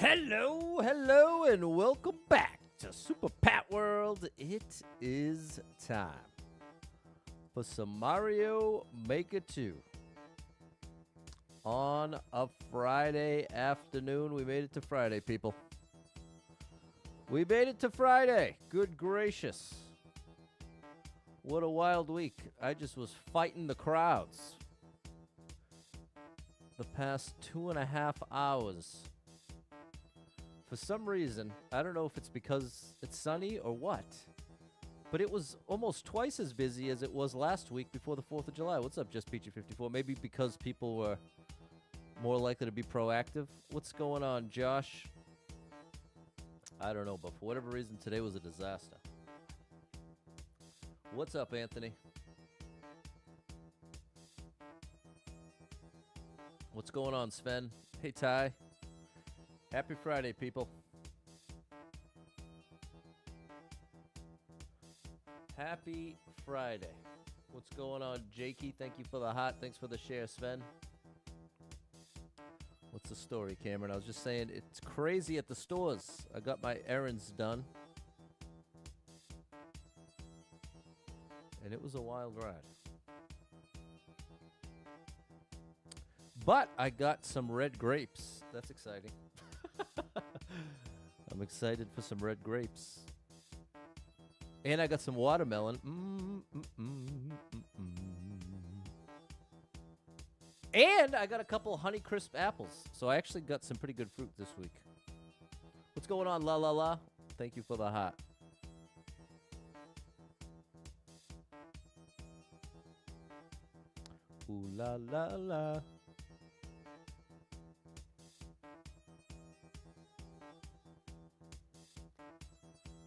Hello, hello, and welcome back to Super Pat World. It is time for some Mario Maker 2 on a Friday afternoon. We made it to Friday, people. We made it to Friday. Good gracious. What a wild week. I just was fighting the crowds the past 2.5 hours. For some reason, I don't know if it's because it's sunny or what, but it was almost twice as busy as it was last week before the 4th of July. What's up, Just Peachy 54? Maybe because people were more likely to be proactive. What's going on, Josh? I don't know, but for whatever reason, today was a disaster. What's up, Anthony? What's going on, Sven? Hey, Ty. Happy Friday, people. Happy Friday. What's going on, Jakey? Thank you for the hot. Thanks for the share, Sven. What's the story, Cameron? I was just saying it's crazy at the stores. I got my errands done. And it was a wild ride. But I got some red grapes. That's exciting. I'm excited for some red grapes. And I got some watermelon. And I got a couple Honeycrisp apples. So I actually got some pretty good fruit this week. What's going on, la la la? Thank you for the hot. Ooh la la la.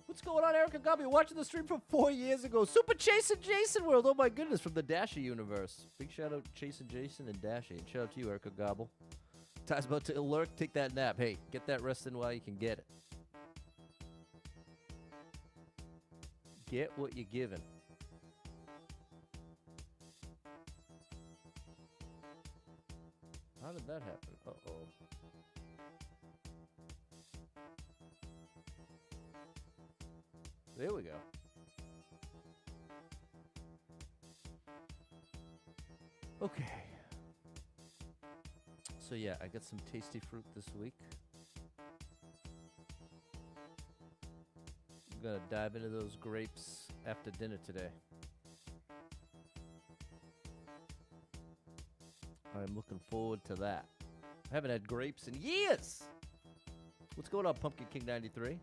What's going on, Erica Gobby? Watching the stream from 4 years ago. Super Chase and Jason World. Oh my goodness, from the Dasher universe. Big shout out to Chase and Jason and Dasher. And shout out to you, Erica Gobble. Ty's about to lurk. Take that nap. Hey, get that rest in while you can get it. Get what you're given. How did that happen? Uh-oh. There we go. Okay. So yeah, I got some tasty fruit this week. I'm gonna dive into those grapes after dinner today. I'm looking forward to that. I haven't had grapes in years. What's going on, Pumpkin King 93?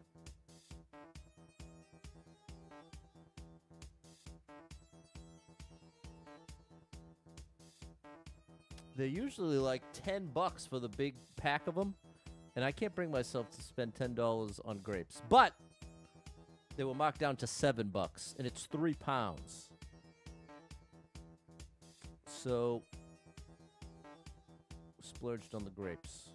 They're usually like $10 for the big pack of them, and I can't bring myself to spend $10 on grapes. But they were marked down to $7, and it's 3 pounds. So splurged on the grapes.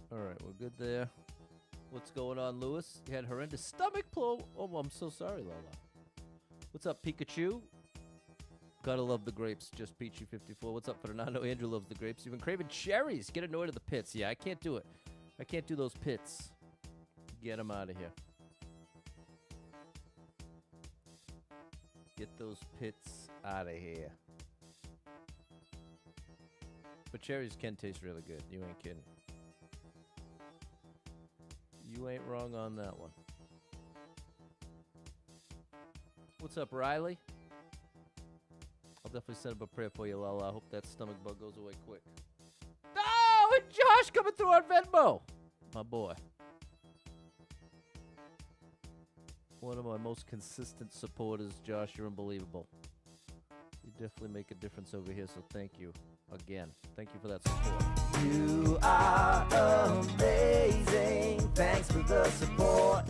All right, we're good there. What's going on, Lewis? You had horrendous stomach blow. Oh, I'm so sorry, Lala. What's up, Pikachu? Gotta love the grapes. Just Peachy 54. What's up, Fernando? Andrew loves the grapes. You've been craving cherries. Get annoyed at the pits. Yeah, I can't do it. I can't do those pits. Get them out of here. Get those pits out of here. But cherries can taste really good. You ain't kidding. You ain't wrong on that one. What's up, Riley? I'll definitely send up a prayer for you, Lala. I hope that stomach bug goes away quick. Oh, and Josh coming through on Venmo. My boy. One of my most consistent supporters, Josh. You're unbelievable. You definitely make a difference over here, so thank you again. Thank you for that support. You are amazing. Thanks for the support.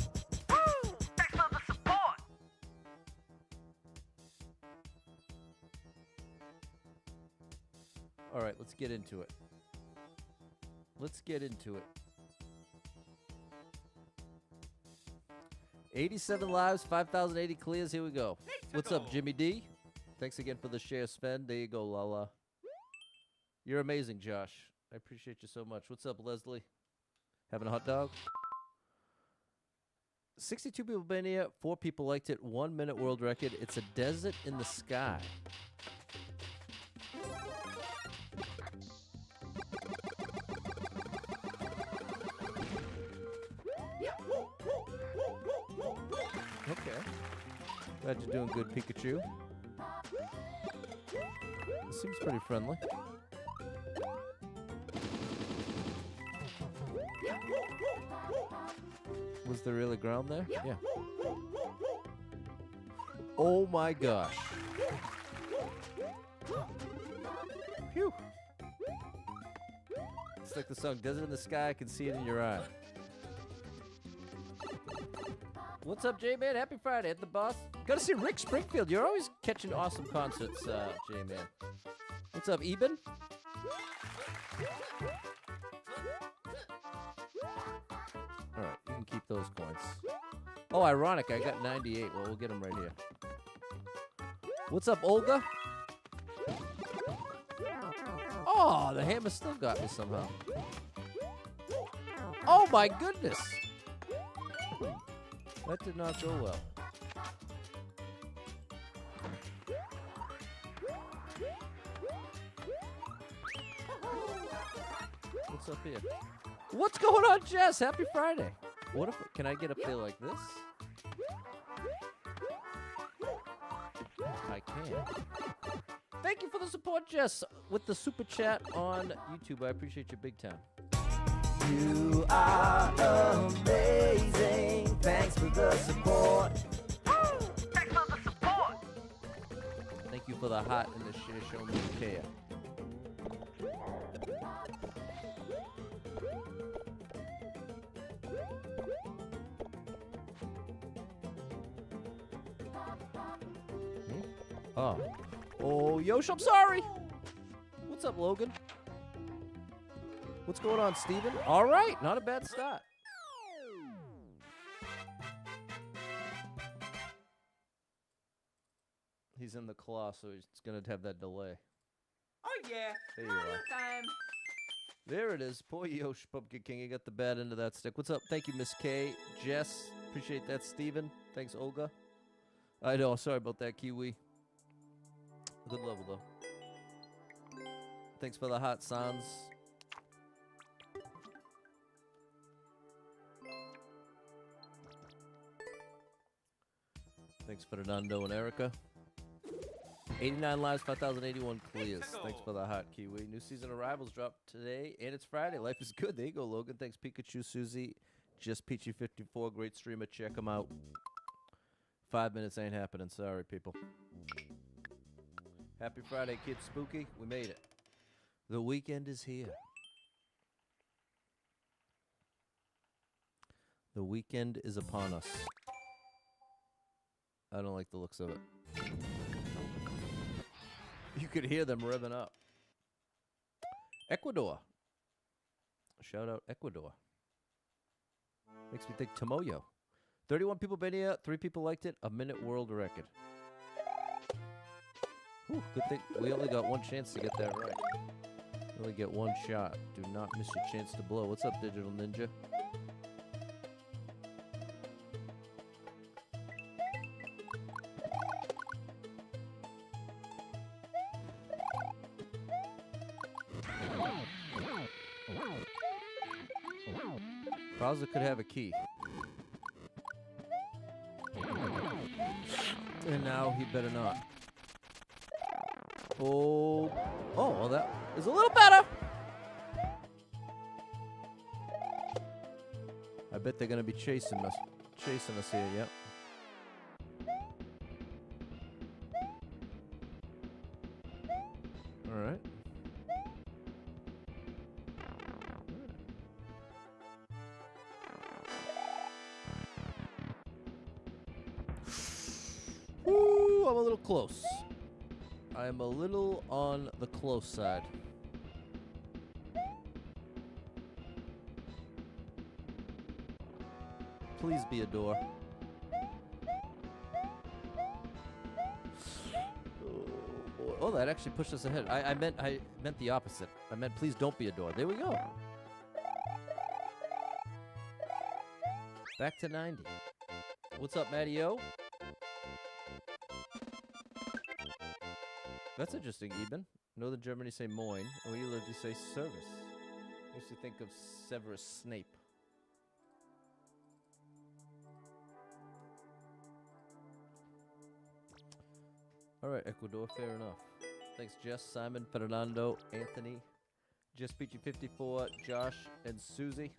Woo! Thanks for the support. All right, let's get into it. Let's get into it. 87 lives, 5,080 clears. Here we go. What's up, Jimmy D? Thanks again for the share spend. There you go, Lala. You're amazing, Josh. I appreciate you so much. What's up, Leslie? Having a hot dog? 62 people been here. 4 people liked it. 1 minute world record. It's a desert in the sky. Okay. Glad you're doing good, Pikachu. It seems pretty friendly. Was there really ground there? Yeah. Oh my gosh. Phew. It's like the song Desert in the Sky, I can see it in your eye. What's up, J-Man? Happy Friday at the boss. Gotta see Rick Springfield. You're always catching awesome concerts, J-Man. What's up, Eben? Alright, you can keep those coins. Oh, ironic, I got 98. Well, we'll get them right here. What's up, Olga? Oh, the hammer still got me somehow. Oh my goodness! That did not go well. What's up here? What's going on, Jess? Happy Friday. What if, can I get up there like this? I can. Thank you for the support, Jess, with the super chat on YouTube. I appreciate you big time. You are amazing. Thanks for the support. Thanks for the support. Thank you for the heart and the share. Show me you care. Oh. Oh, Yosh, I'm sorry. What's up, Logan? What's going on, Steven? All right, not a bad start. He's in the claw, so he's going to have that delay. Oh yeah, There you Mario are. time. There it is. Poor Yosh, Pumpkin King. You got the bad end of that stick. What's up? Thank you, Miss K. Jess, appreciate that. Steven, thanks, Olga. I know, sorry about that, Kiwi. Good level, though. Thanks for the hot sounds. Thanks, Fernando and Erica. 89 lives, 5,081 clears. Thanks for the hot Kiwi. New season arrivals dropped today, and it's Friday. Life is good. There you go, Logan. Thanks, Pikachu, Susie. Just Peachy54. Great streamer. Check him out. 5 minutes ain't happening. Sorry, people. Happy Friday, Kid Spooky. We made it. The weekend is here. The weekend is upon us. I don't like the looks of it. You could hear them revving up. Ecuador. Shout out Ecuador. Makes me think Tomoyo. 31 people been here. 3 people liked it. A minute world record. Whew, good thing. We only got one chance to get that right. You only get one shot. Do not miss your chance to blow. What's up, Digital Ninja? Bowser could have a key. And now he better not. Oh. Oh, well, that is a little better. I bet they're going to be chasing us here, yep. All right. Ooh, I'm a little close. I am a little on the close side. Please be a door. Oh, boy. Oh, that actually pushed us ahead. I meant the opposite. I meant please don't be a door. There we go. Back to 90. What's up, Matty O? That's interesting, Eben. Northern Germany say moin, and we usually say service. I used to think of Severus Snape. All right, Ecuador, fair enough. Thanks, Jess, Simon, Fernando, Anthony, Just Peachy 54, Josh, and Susie.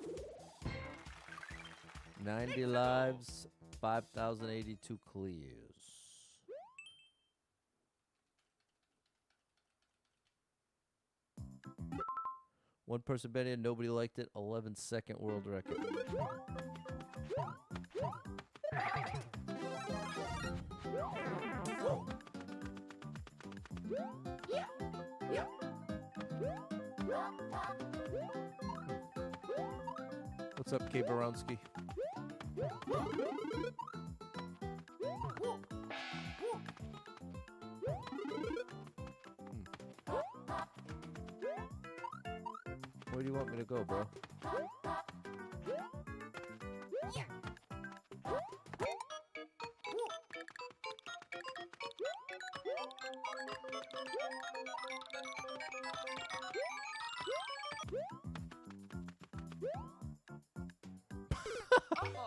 90 lives, 5,082 clears. One person bet in, nobody liked it. 11-second world record. What's up, K. Baronsky? Where do you want me to go, bro?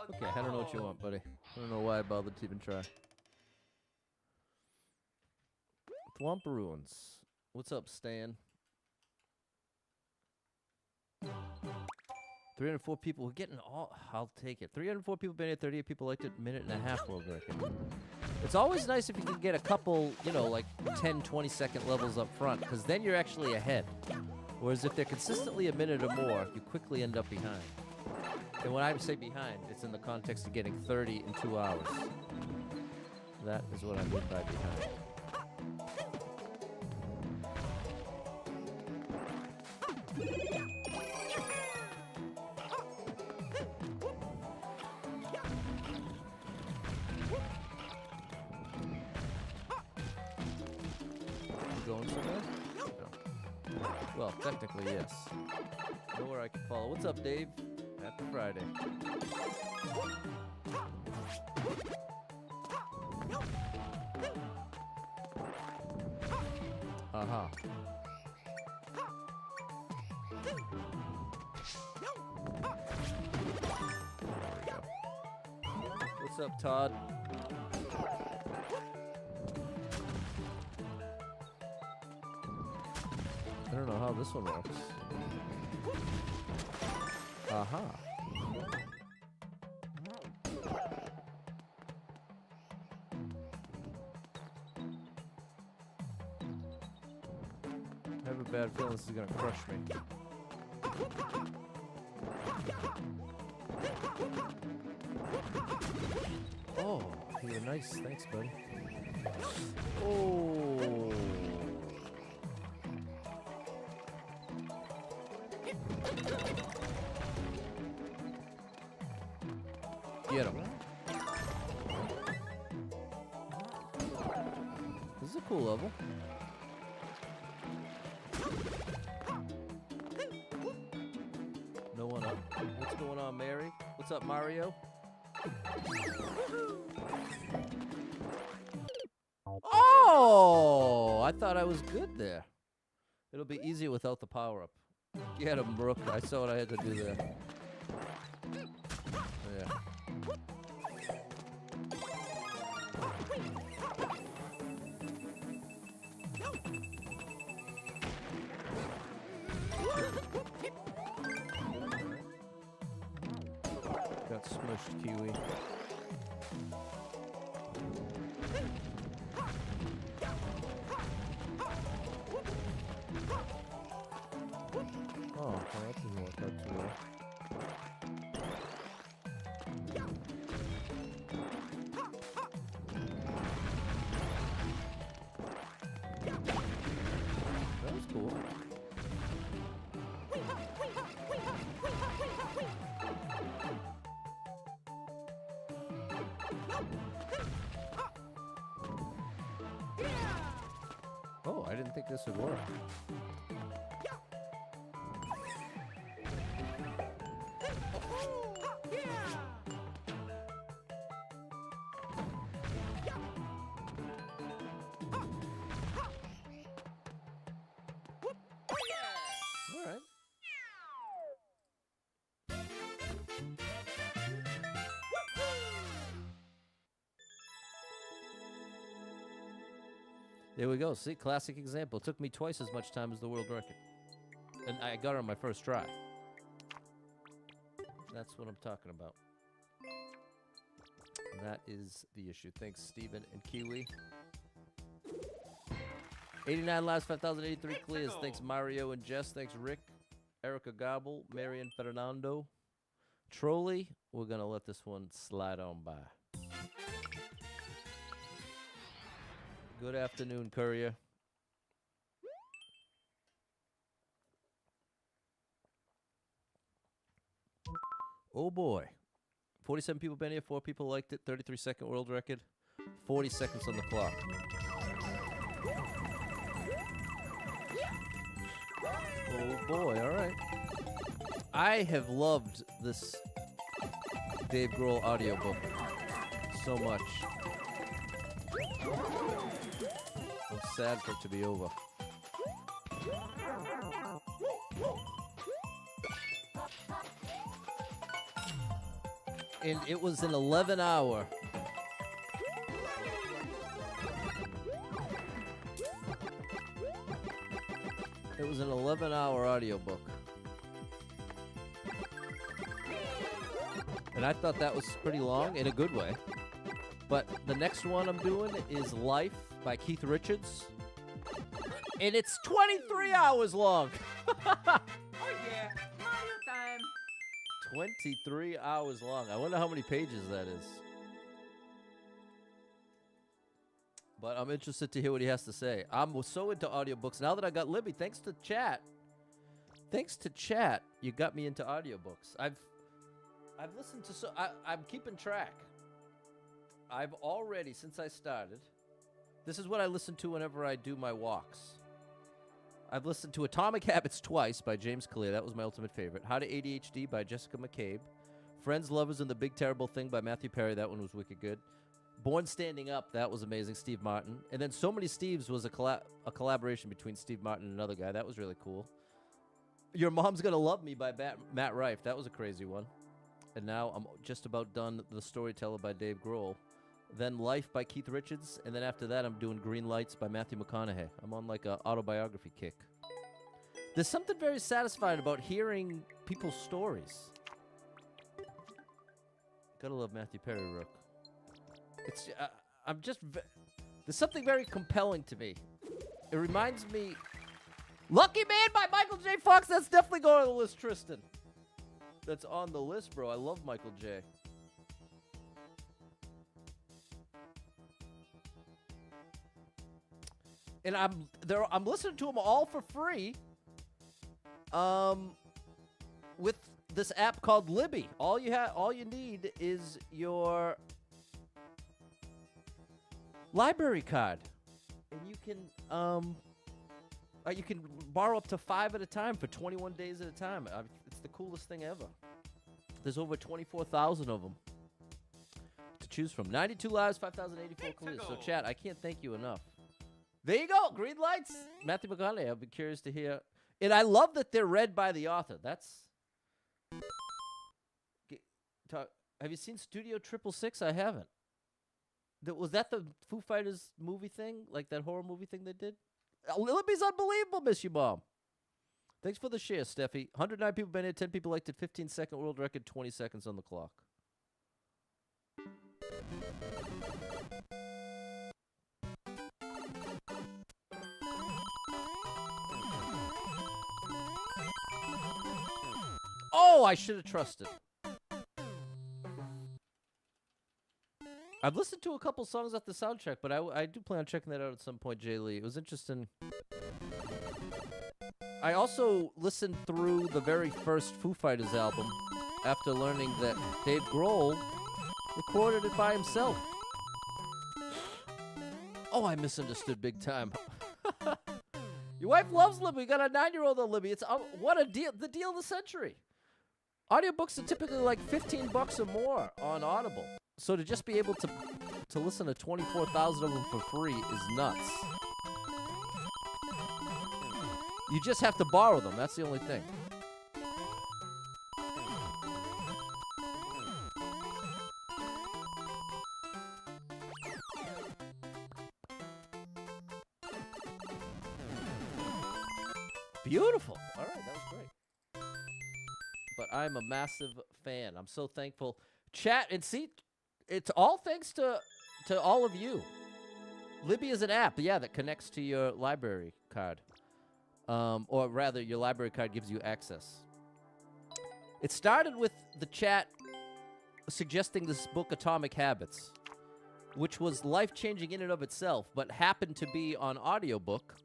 Okay, I don't know what you want, buddy. I don't know why I bothered to even try. Thwomp Ruins. What's up, Stan? 304 people. We're getting all. I'll take it. 304 people been here. 38 people liked it. Minute and a half world record. It's always nice if you can get a couple, you know, like 10, 20-second levels up front, because then you're actually ahead. Whereas if they're consistently a minute or more, you quickly end up behind. And when I say behind, it's in the context of getting 30 in 2 hours. That is what I mean by behind. Going somewhere? No. Well, technically, yes. Nowhere I can follow. What's up, Dave? Happy Friday. Aha. There we go. What's up, Todd? I don't know how this one works. Aha. I have a bad feeling this is gonna crush me. Oh, you're nice. Thanks, buddy. Oh. Get him. This is a cool level. No one up. What's going on, Mary? What's up, Mario? Oh! I thought I was good there. It'll be easier without the power-up. Get him, Brooke. I saw what I had to do there. Yeah. Got smushed, Kiwi. Oh, well, that didn't work out too well. That was cool. Oh, I didn't think this would work. All right. There we go. See, classic example. It took me twice as much time as the world record. And I got it on my first try. That's what I'm talking about. And that is the issue. Thanks, Steven and Kiwi. 89 lives, 5,083 clears. Thanks, Mario and Jess. Thanks, Rick, Erica Gobble, Marion Fernando. Trolley, we're going to let this one slide on by. Good afternoon, Courier. Oh boy. 47 people been here, 4 people liked it, 33-second world record, 40 seconds on the clock. Oh boy, all right. I have loved this Dave Grohl audiobook so much. I'm sad for it to be over. And it was an 11-hour. It was an 11-hour audiobook. And I thought that was pretty long in a good way. But the next one I'm doing is Life by Keith Richards. And it's 23 hours long. Oh yeah, Mario time. 23 hours long. I wonder how many pages that is. But I'm interested to hear what he has to say. I'm so into audiobooks. Now that I got Libby, thanks to chat. Thanks to chat, you got me into audiobooks. I've listened to I'm keeping track. I've already, since I started, this is what I listen to whenever I do my walks. I've listened to Atomic Habits twice by James Clear. That was my ultimate favorite. How to ADHD by Jessica McCabe. Friends, Lovers, and the Big Terrible Thing by Matthew Perry. That one was wicked good. Born Standing Up. That was amazing. Steve Martin. And then So Many Steves was a collaboration between Steve Martin and another guy. That was really cool. Your Mom's Gonna Love Me by Matt Rife. That was a crazy one. And now I'm just about done The Storyteller by Dave Grohl. Then Life by Keith Richards, and then after that I'm doing Green Lights by Matthew McConaughey. I'm on like a autobiography kick. There's something very satisfying about hearing people's stories. Gotta love Matthew Perry, Rook. It's there's something very compelling to me. It reminds me, Lucky Man by Michael J. Fox. That's definitely going on the list, Tristan. That's on the list, bro. I love Michael J. And I'm listening to them all for free. With this app called Libby. All you need is your library card, and you can borrow up to 5 at a time for 21 days at a time. It's the coolest thing ever. There's over 24,000 of them to choose from. 92 lives, 5,084 clears. So chat, I can't thank you enough. There you go. Green Lights. Matthew McConaughey. I'll be curious to hear. And I love that they're read by the author. That's... Have you seen Studio 666? I haven't. Was that the Foo Fighters movie thing? Like that horror movie thing they did? Libby's unbelievable, miss you, Mom. Thanks for the share, Steffi. 109 people been here. 10 people liked it. 15-second world record. 20 seconds on the clock. Oh, I should have trusted. I've listened to a couple songs off the soundtrack, but I do plan on checking that out at some point, Jay Lee. It was interesting. I also listened through the very first Foo Fighters album after learning that Dave Grohl recorded it by himself. Oh, I misunderstood big time. Your wife loves Libby. You got a 9-year-old on Libby. It's what a deal! The deal of the century. Audiobooks are typically like $15 or more on Audible. So to just be able to listen to 24,000 of them for free is nuts. You just have to borrow them. That's the only thing. Beautiful. All right, that was great. But I'm a massive fan. I'm so thankful. Chat and see, it's all thanks to all of you. Libby is an app, yeah, that connects to your library card. Or rather, your library card gives you access. It started with the chat suggesting this book, Atomic Habits, which was life-changing in and of itself, but happened to be on audiobook.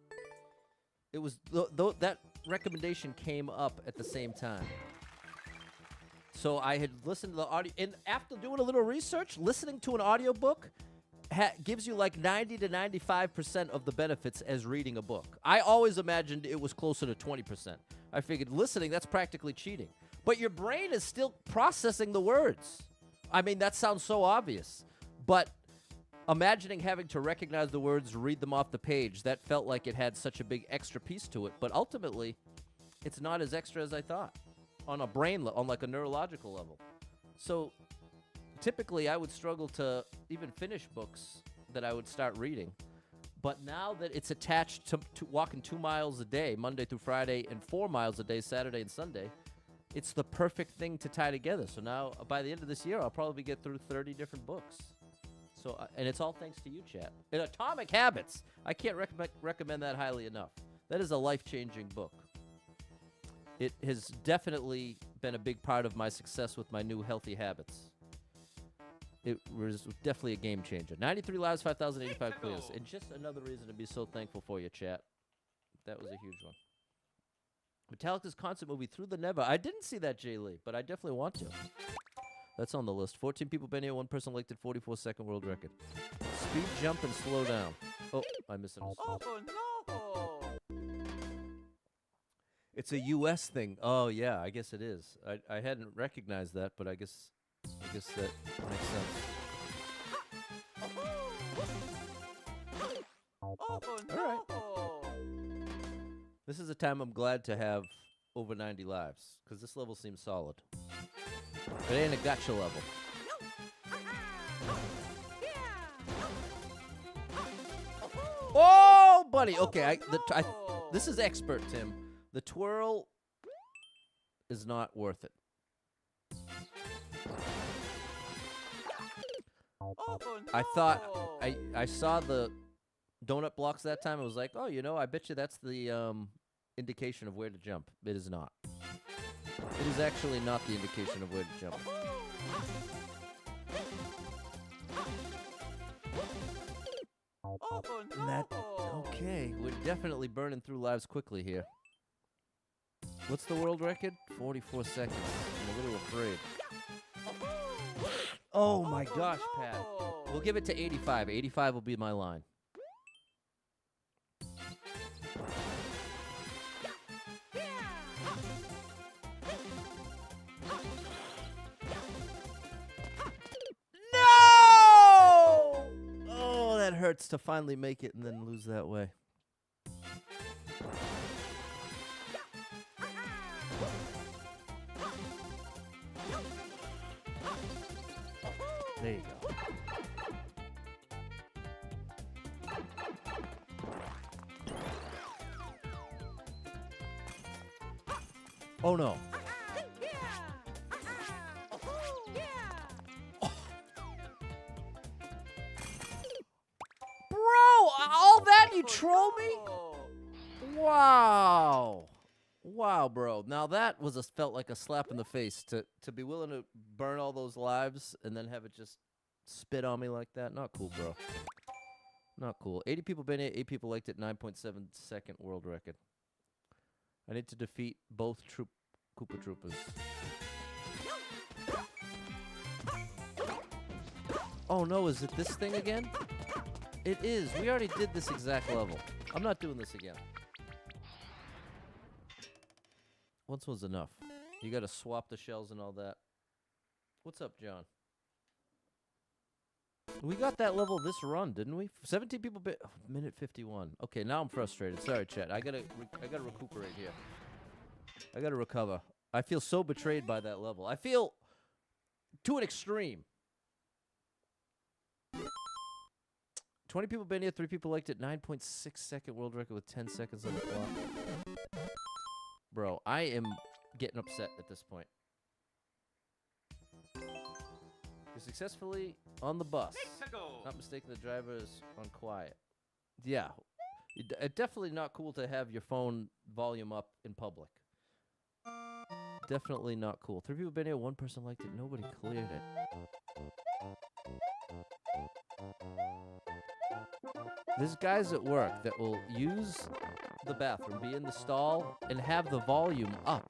It was that recommendation came up at the same time. So I had listened to the audio, and after doing a little research, listening to an audiobook gives you like 90 to 95% of the benefits as reading a book. I always imagined it was closer to 20%. I figured listening, that's practically cheating. But your brain is still processing the words. I mean, that sounds so obvious. But imagining having to recognize the words, read them off the page, that felt like it had such a big extra piece to it. But ultimately, it's not as extra as I thought on a brain, on like a neurological level. So typically, I would struggle to even finish books that I would start reading. But now that it's attached to walking 2 miles a day, Monday through Friday, and 4 miles a day, Saturday and Sunday, it's the perfect thing to tie together. So now, by the end of this year, I'll probably get through 30 different books. So, and it's all thanks to you, chat. And Atomic Habits, I can't recommend that highly enough. That is a life-changing book. It has definitely been a big part of my success with my new healthy habits. It was definitely a game changer. 93 lives, 5,085 clears. And just another reason to be so thankful for you, chat. That was a huge one. Metallica's concert movie, Through the Never. I didn't see that, Jay Lee, but I definitely want to. That's on the list. 14 people been here. One person liked it. 44-second world record. Speed, jump, and slow down. Oh, I misunderstood. Oh, no! It's a U.S. thing. Oh, yeah, I guess it is. I hadn't recognized that, but I guess that makes sense. Oh, no! All right. This is a time I'm glad to have over 90 lives, because this level seems solid. It ain't a gotcha level. Oh, buddy. Okay, this is expert, Tim. The twirl is not worth it. I thought I saw the donut blocks that time. I was like, oh, I bet you that's the indication of where to jump. It is not. It is actually not the indication of where to jump. Okay, we're definitely burning through lives quickly here. What's the world record? 44 seconds. I'm a little afraid. Oh my gosh, Pat. We'll give it to 85. 85 will be my line. No! Oh, that hurts to finally make it and then lose that way. There you go. Oh no. Bro, all that you troll me? Wow. Wow, bro. Now that felt like a slap in the face to be willing to burn all those lives and then have it just spit on me like that. Not cool, bro. Not cool. 80 people been it, 8 people liked it, 9.7 second world record. I need to defeat both Koopa Troopers. Oh no, is it this thing again? It is. We already did this exact level. I'm not doing this again. Once was enough. You gotta swap the shells and all that. What's up, John? We got that level this run, didn't we? 17 people minute 51. Okay, now I'm frustrated. Sorry, chat. I gotta recuperate here. I gotta recover. I feel so betrayed by that level. I feel to an extreme. 20 people been here, 3 people liked it. 9.6 second world record with 10 seconds on the clock. Bro, I am getting upset at this point. You're successfully on the bus. Not mistaken, the driver is on quiet. Yeah. It's definitely not cool to have your phone volume up in public. Definitely not cool. 3 people been here, 1 person liked it, nobody cleared it. There's guys at work that will use the bathroom, be in the stall, and have the volume up.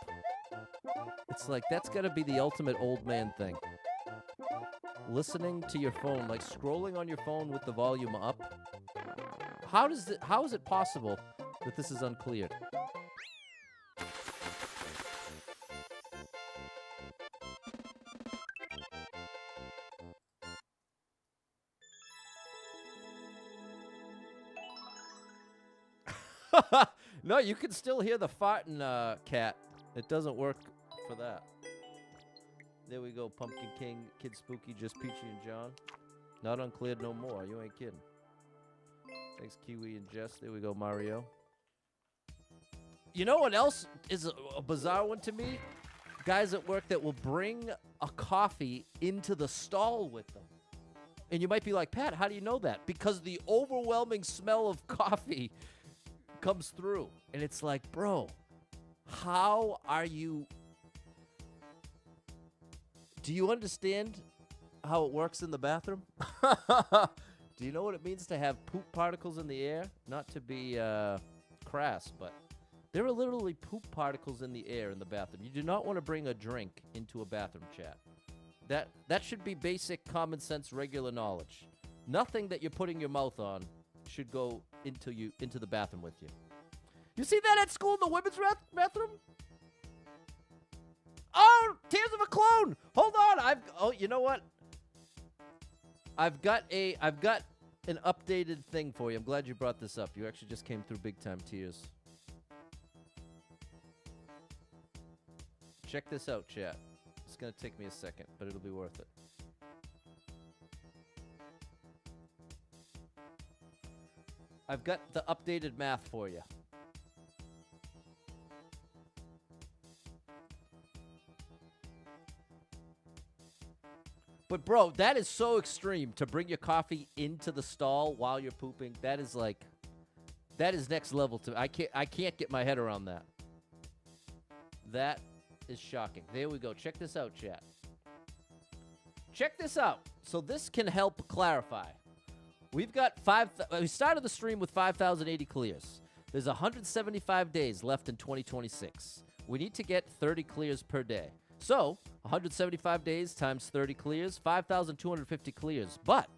It's like, that's gotta be the ultimate old man thing. Listening to your phone, like scrolling on your phone with the volume up. How is it possible that this is uncleared? No, you can still hear the farting cat. It doesn't work for that. There we go, Pumpkin King, Kid Spooky, Just Peachy and John. Not uncleared no more, you ain't kidding. Thanks, Kiwi and Jess. There we go, Mario. You know what else is a bizarre one to me? Guys at work that will bring a coffee into the stall with them. And you might be like, Pat, how do you know that? Because the overwhelming smell of coffee comes through. And it's like, bro, how are you... Do you understand how it works in the bathroom? Do you know what it means to have poop particles in the air? Not to be crass, but there are literally poop particles in the air in the bathroom. You do not want to bring a drink into a bathroom, chat. That should be basic common sense regular knowledge. Nothing that you're putting your mouth on should go into the bathroom with you. You see that at school in the women's bathroom? Oh, Tears of a Clone. Hold on. You know what? I've got an updated thing for you. I'm glad you brought this up. You actually just came through big time, Tears. Check this out, chat. It's going to take me a second, but it'll be worth it. I've got the updated math for you. But bro, that is so extreme to bring your coffee into the stall while you're pooping. That is next level to I can't get my head around that. That is shocking. There we go. Check this out, chat. Check this out. So this can help clarify. We've got we started the stream with 5,080 clears. There's 175 days left in 2026. We need to get 30 clears per day. So, 175 days times 30 clears, 5,250 clears. But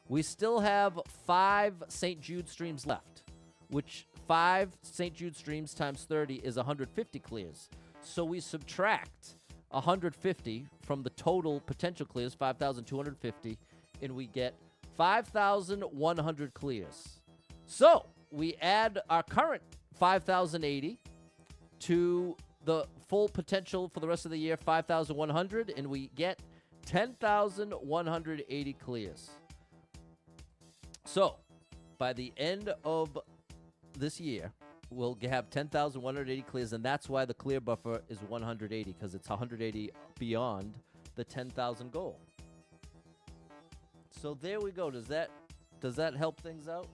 we still have 5 St. Jude streams left, which 5 St. Jude streams times 30 is 150 clears. So we subtract 150 from the total potential clears, 5,250, and we get 5,100 clears. So we add our current 5,080 to the full potential for the rest of the year, 5,100, and we get 10,180 clears. So, by the end of this year, we'll have 10,180 clears, and that's why the clear buffer is 180, because it's 180 beyond the 10,000 goal. So there we go. Does that help things out?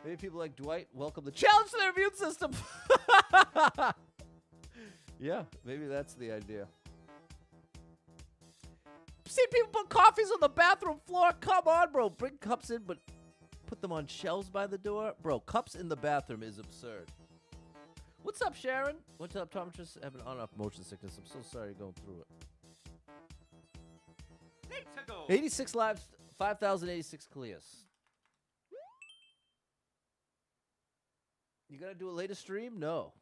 Maybe people like Dwight welcome the challenge to their immune system. Yeah, maybe that's the idea. See people put coffees on the bathroom floor. Come on, bro. Bring cups in, but put them on shelves by the door. Bro, cups in the bathroom is absurd. What's up, Sharon? What's up, Tom? Just having on-off motion sickness. I'm so sorry going through it. 86 lives, 5,086 clears. You gonna do a later stream? No.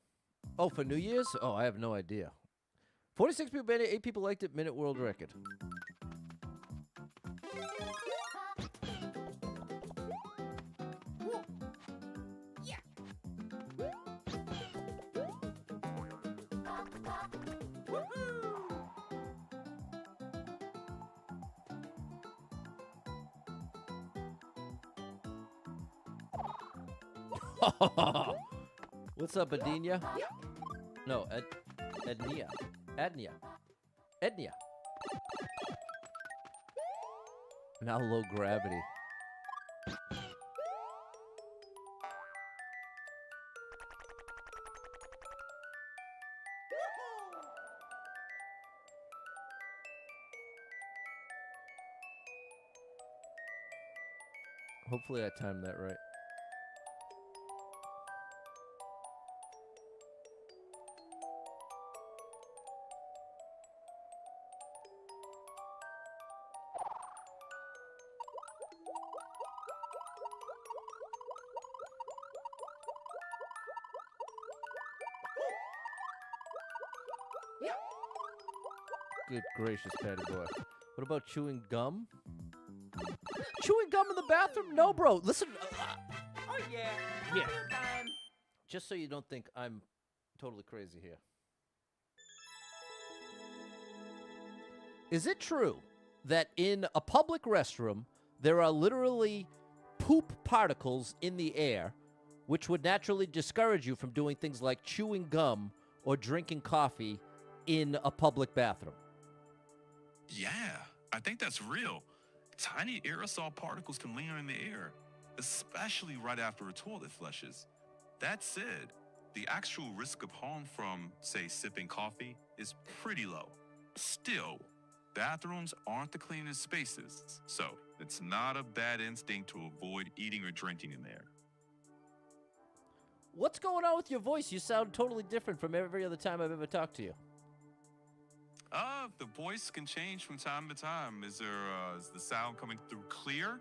Oh, for New Year's? Oh, I have no idea. 46 people made it, 8 people liked it, minute world record. What's up, Adenia? No, Ednia. Adnia. Ednia. Now low gravity. Hopefully I timed that right. Good gracious, Patty boy. What about chewing gum? Chewing gum in the bathroom? No, bro. Listen. Oh, yeah. Yeah. Time. Just so you don't think I'm totally crazy here. Is it true that in a public restroom, there are literally poop particles in the air, which would naturally discourage you from doing things like chewing gum or drinking coffee in a public bathroom? Yeah, I think that's real. Tiny aerosol particles can linger in the air, especially right after a toilet flushes. That said, the actual risk of harm from, say, sipping coffee is pretty low. Still, bathrooms aren't the cleanest spaces, so it's not a bad instinct to avoid eating or drinking in there. What's going on with your voice? You sound totally different from every other time I've ever talked to you. The voice can change from time to time. Is the sound coming through clear?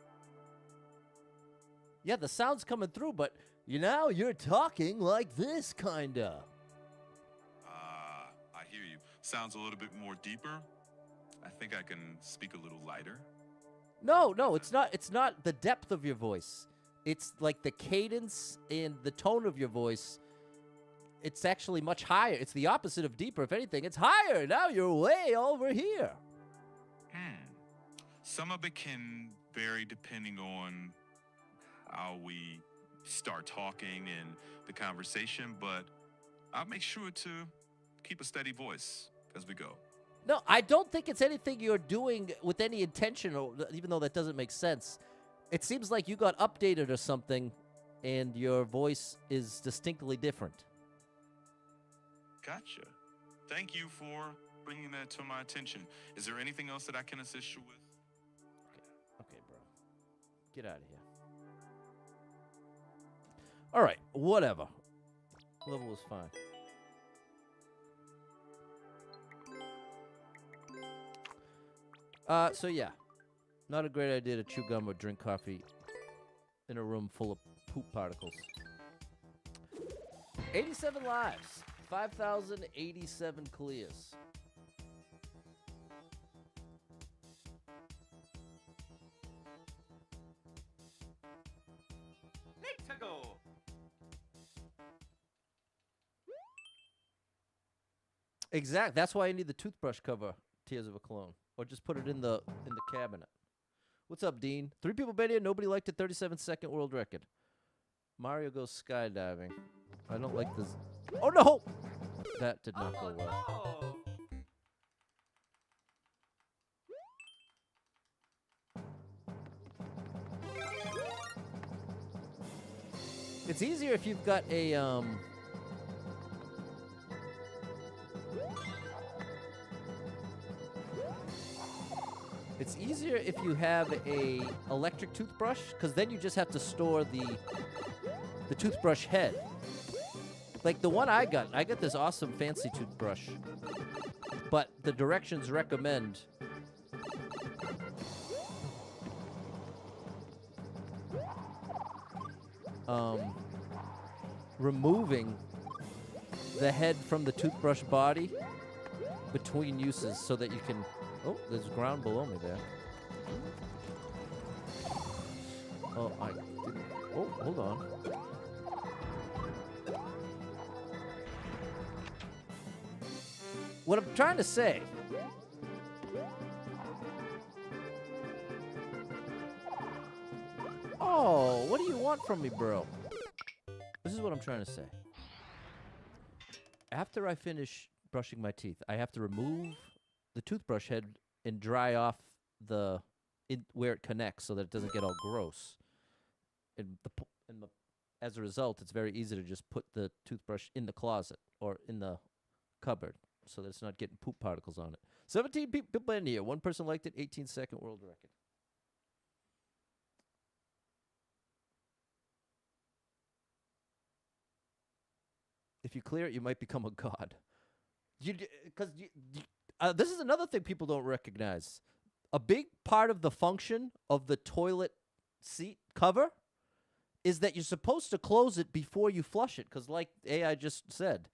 Yeah, the sound's coming through, but you're talking like this, kinda. I hear you. Sounds a little bit more deeper. I think I can speak a little lighter. No, it's not. It's not the depth of your voice. It's like the cadence and the tone of your voice. It's actually much higher. It's the opposite of deeper. If anything, it's higher. Now you're way over here. Some of it can vary depending on how we start talking and the conversation, but I'll make sure to keep a steady voice as we go. No, I don't think it's anything you're doing with any intention, or even though that doesn't make sense. It seems like you got updated or something, and your voice is distinctly different. Gotcha. Thank you for bringing that to my attention. Is there anything else that I can assist you with? Okay, bro. Get out of here. All right, whatever. Level was fine. So yeah. Not a great idea to chew gum or drink coffee in a room full of poop particles. 87 lives. 5,087 clears. Let's go. Exact. That's why I need the toothbrush cover, Tears of a Clone. Or just put it in the cabinet. What's up, Dean? 3 people bet here. Nobody liked the 37-second world record. Mario goes skydiving. I don't like this. Oh, no! That did not go well. No. It's easier if you've got a, It's easier if you have a electric toothbrush, because then you just have to store the toothbrush head. Like the one I got this awesome fancy toothbrush, but the directions recommend removing the head from the toothbrush body between uses so that you can... Oh, there's ground below me there. Oh, I didn't... Oh, hold on. What I'm trying to say... Oh, what do you want from me, bro? This is what I'm trying to say. After I finish brushing my teeth, I have to remove the toothbrush head and dry off where it connects so that it doesn't get all gross. As a result, it's very easy to just put the toothbrush in the closet or in the cupboard so that it's not getting poop particles on it. 17 people in here. One person liked it. 18-second world record. If you clear it, you might become a god. This is another thing people don't recognize. A big part of the function of the toilet seat cover is that you're supposed to close it before you flush it. Because like AI just said,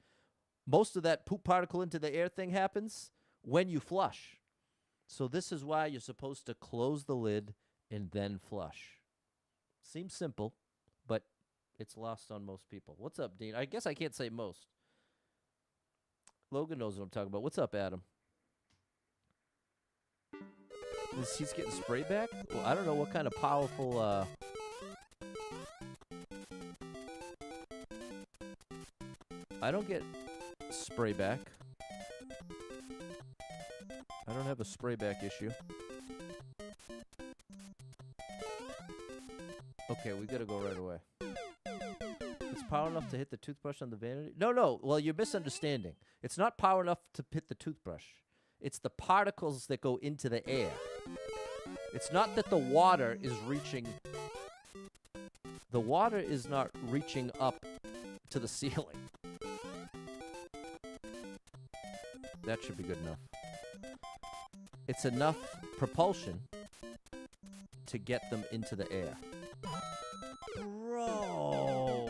most of that poop particle into the air thing happens when you flush. So this is why you're supposed to close the lid and then flush. Seems simple, but it's lost on most people. What's up, Dean? I guess I can't say most. Logan knows what I'm talking about. What's up, Adam? He's getting spray back? Well, I don't know what kind of powerful... I don't get spray back. I don't have a spray back issue. Okay, we gotta go right away. It's power enough to hit the toothbrush on the vanity? No. Well, you're misunderstanding. It's not power enough to hit the toothbrush. It's the particles that go into the air. It's not that the water is reaching... The water is not reaching up to the ceiling. That should be good enough. It's enough propulsion to get them into the air. Bro!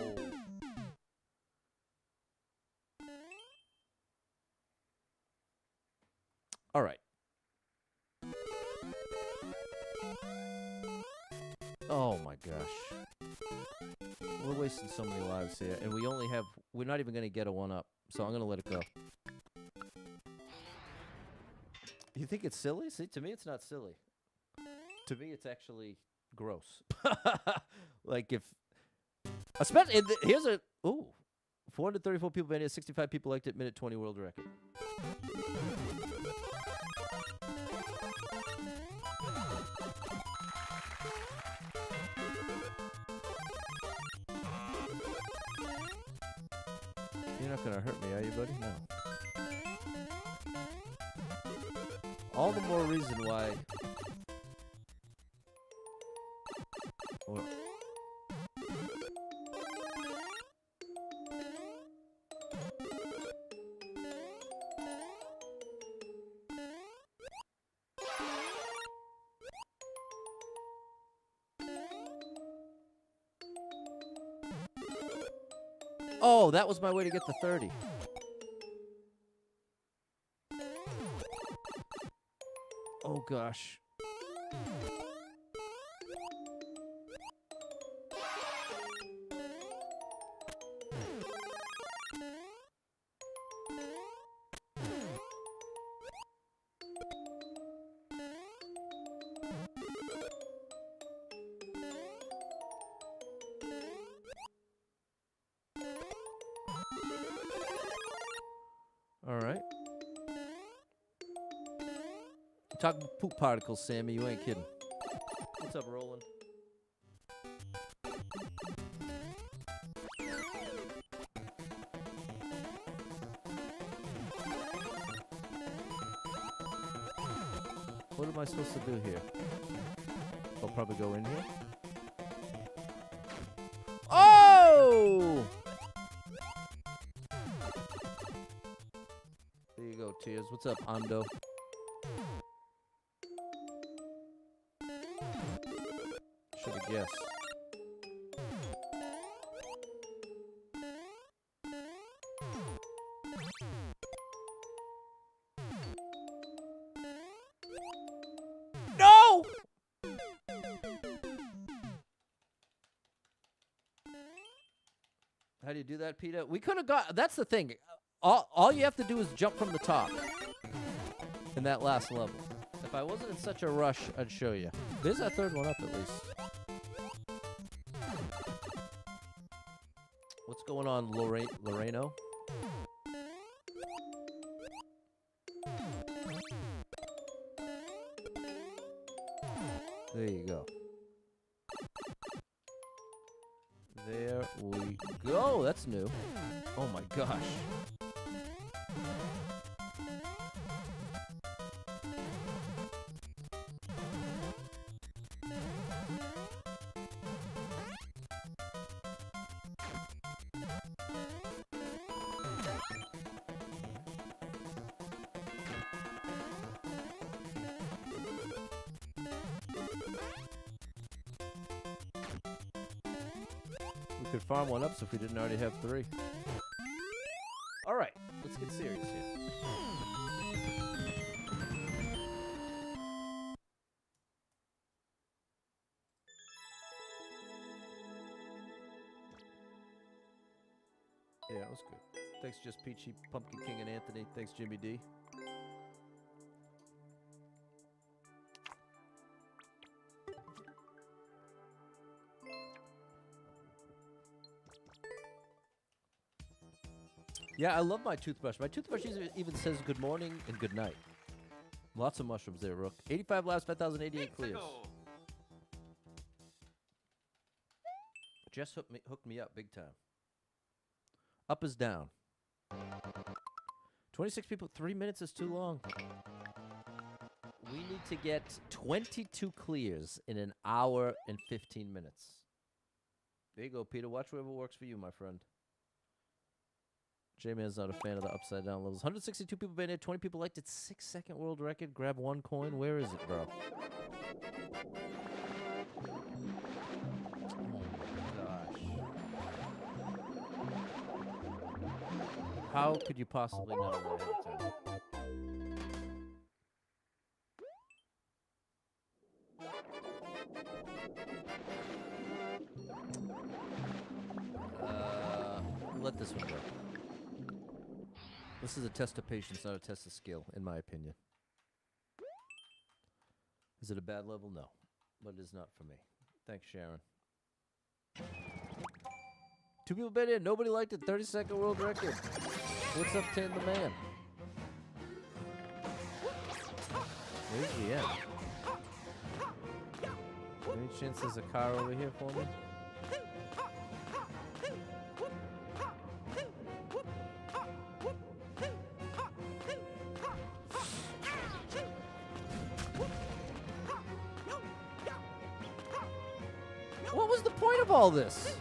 All right. Oh my gosh. We're wasting so many lives here, and we're not even going to get a 1-up, so I'm going to let it go. You think it's silly? See, to me, it's not silly. To me, it's actually gross. Like if, especially here's a 434 people made it, 65 people liked it, minute 20 world record. You're not gonna hurt me, are you, buddy? No. All the more reason why. Oh, that was my way to get the 30. Oh, gosh. All right. Talking poop particles, Sammy. You ain't kidding. What's up, Roland? What am I supposed to do here? I'll probably go in here. Oh! There you go, Tears. What's up, Ando? Should have guessed. How do you do that, Peter? We could have got... That's the thing. All you have to do is jump from the top in that last level. If I wasn't in such a rush, I'd show you. There's that third one up, at least. What's going on, Loreno? There you go. There we go. That's new. Oh my gosh. We could farm one up so if we didn't already have 3. All right, let's get serious here. Yeah, that was good. Thanks, Just Peachy, Pumpkin King, and Anthony. Thanks, Jimmy D. Yeah, I love my toothbrush. My toothbrush even says good morning and good night. Lots of mushrooms there, Rook. 85 laughs, 5,088 clears. Jess hooked me up big time. Up is down. 26 people. 3 minutes is too long. We need to get 22 clears in an hour and 15 minutes. There you go, Peter. Watch whoever works for you, my friend. J-Man's not a fan of the upside down levels. 162 people been here. 20 people liked it. 6-second world record. Grab 1 coin. Where is it, bro? How could you possibly know that ahead of time? Let this one go. This is a test of patience, not a test of skill, in my opinion. Is it a bad level? No. But it is not for me. Thanks, Sharon. 2 people been in. Nobody liked it. 30-second world record. What's up, Tin the Man? Where's the end? Any chance there's a car over here for me? What was the point of all this?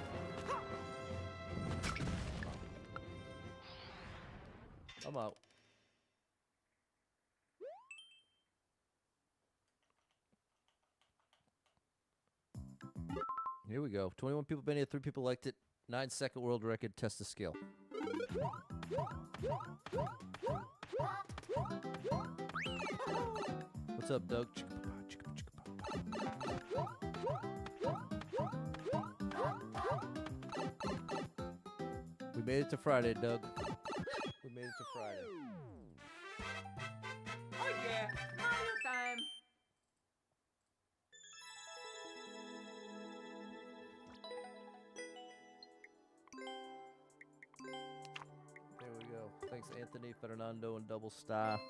I'm out. Here we go. 21 people been here, 3 people liked it. 9-second world record, test of skill. What's up, Doug? We made it to Friday, Doug. We made it to Friday. Oh yeah, Mario time. There we go. Thanks, Anthony, Fernando, and Double Star.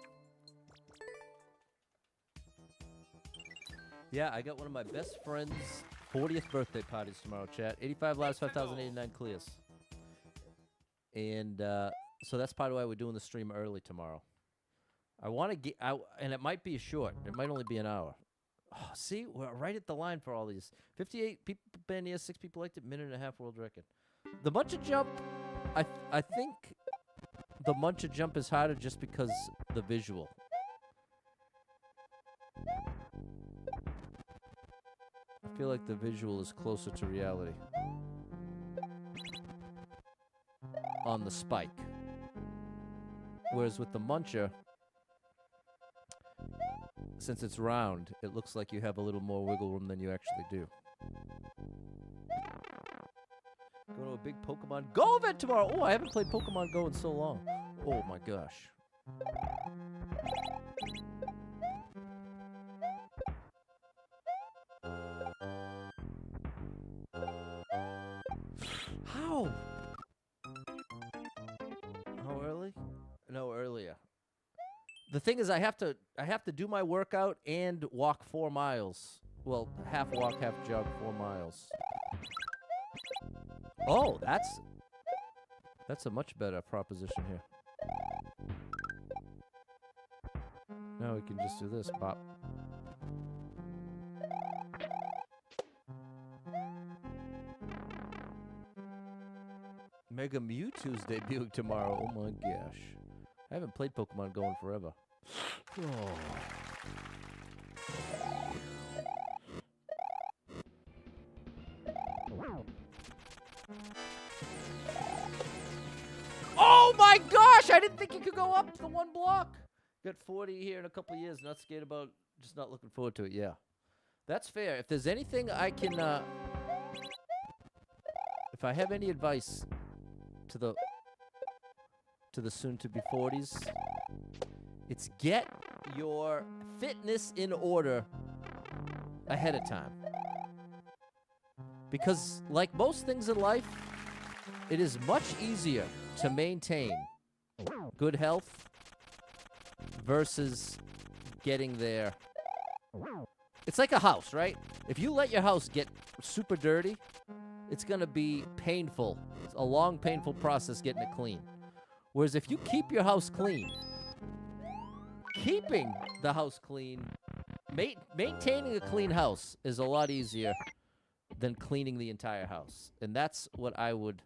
Yeah, I got one of my best friends' 40th birthday parties tomorrow, chat. 85 lives, 5,089 clears. And so that's part of why we're doing the stream early tomorrow. I want to get out, and it might be short. It might only be an hour. Oh, see, we're right at the line for all these. 58 people been here, 6 people liked it, minute and a half world record. The Muncha Jump, I think the Muncha Jump is harder just because the visual. I feel like the visual is closer to reality. On the spike. Whereas with the Muncher, since it's round, it looks like you have a little more wiggle room than you actually do. Going to a big Pokemon Go event tomorrow. Oh, I haven't played Pokemon Go in so long. Oh my gosh. How? How early? No, earlier. The thing is, I have to do my workout and walk 4 miles. Well, half walk, half jog, 4 miles. Oh, that's a much better proposition here. Now we can just do this, bop. Mega Mewtwo's debuting tomorrow. Oh my gosh. I haven't played Pokemon Go in forever. Oh. Oh my gosh! I didn't think you could go up the 1 block. Got 40 here in a couple years. Not scared about, just not looking forward to it. Yeah. That's fair. If there's anything I can, if I have any advice to the soon-to-be 40s, it's get your fitness in order ahead of time. Because like most things in life, it is much easier to maintain good health versus getting there. It's like a house, right? If you let your house get super dirty, it's going to be painful. It's a long, painful process getting it clean. Whereas if you keep your house clean, keeping the house clean, maintaining a clean house is a lot easier than cleaning the entire house. And that's what I would...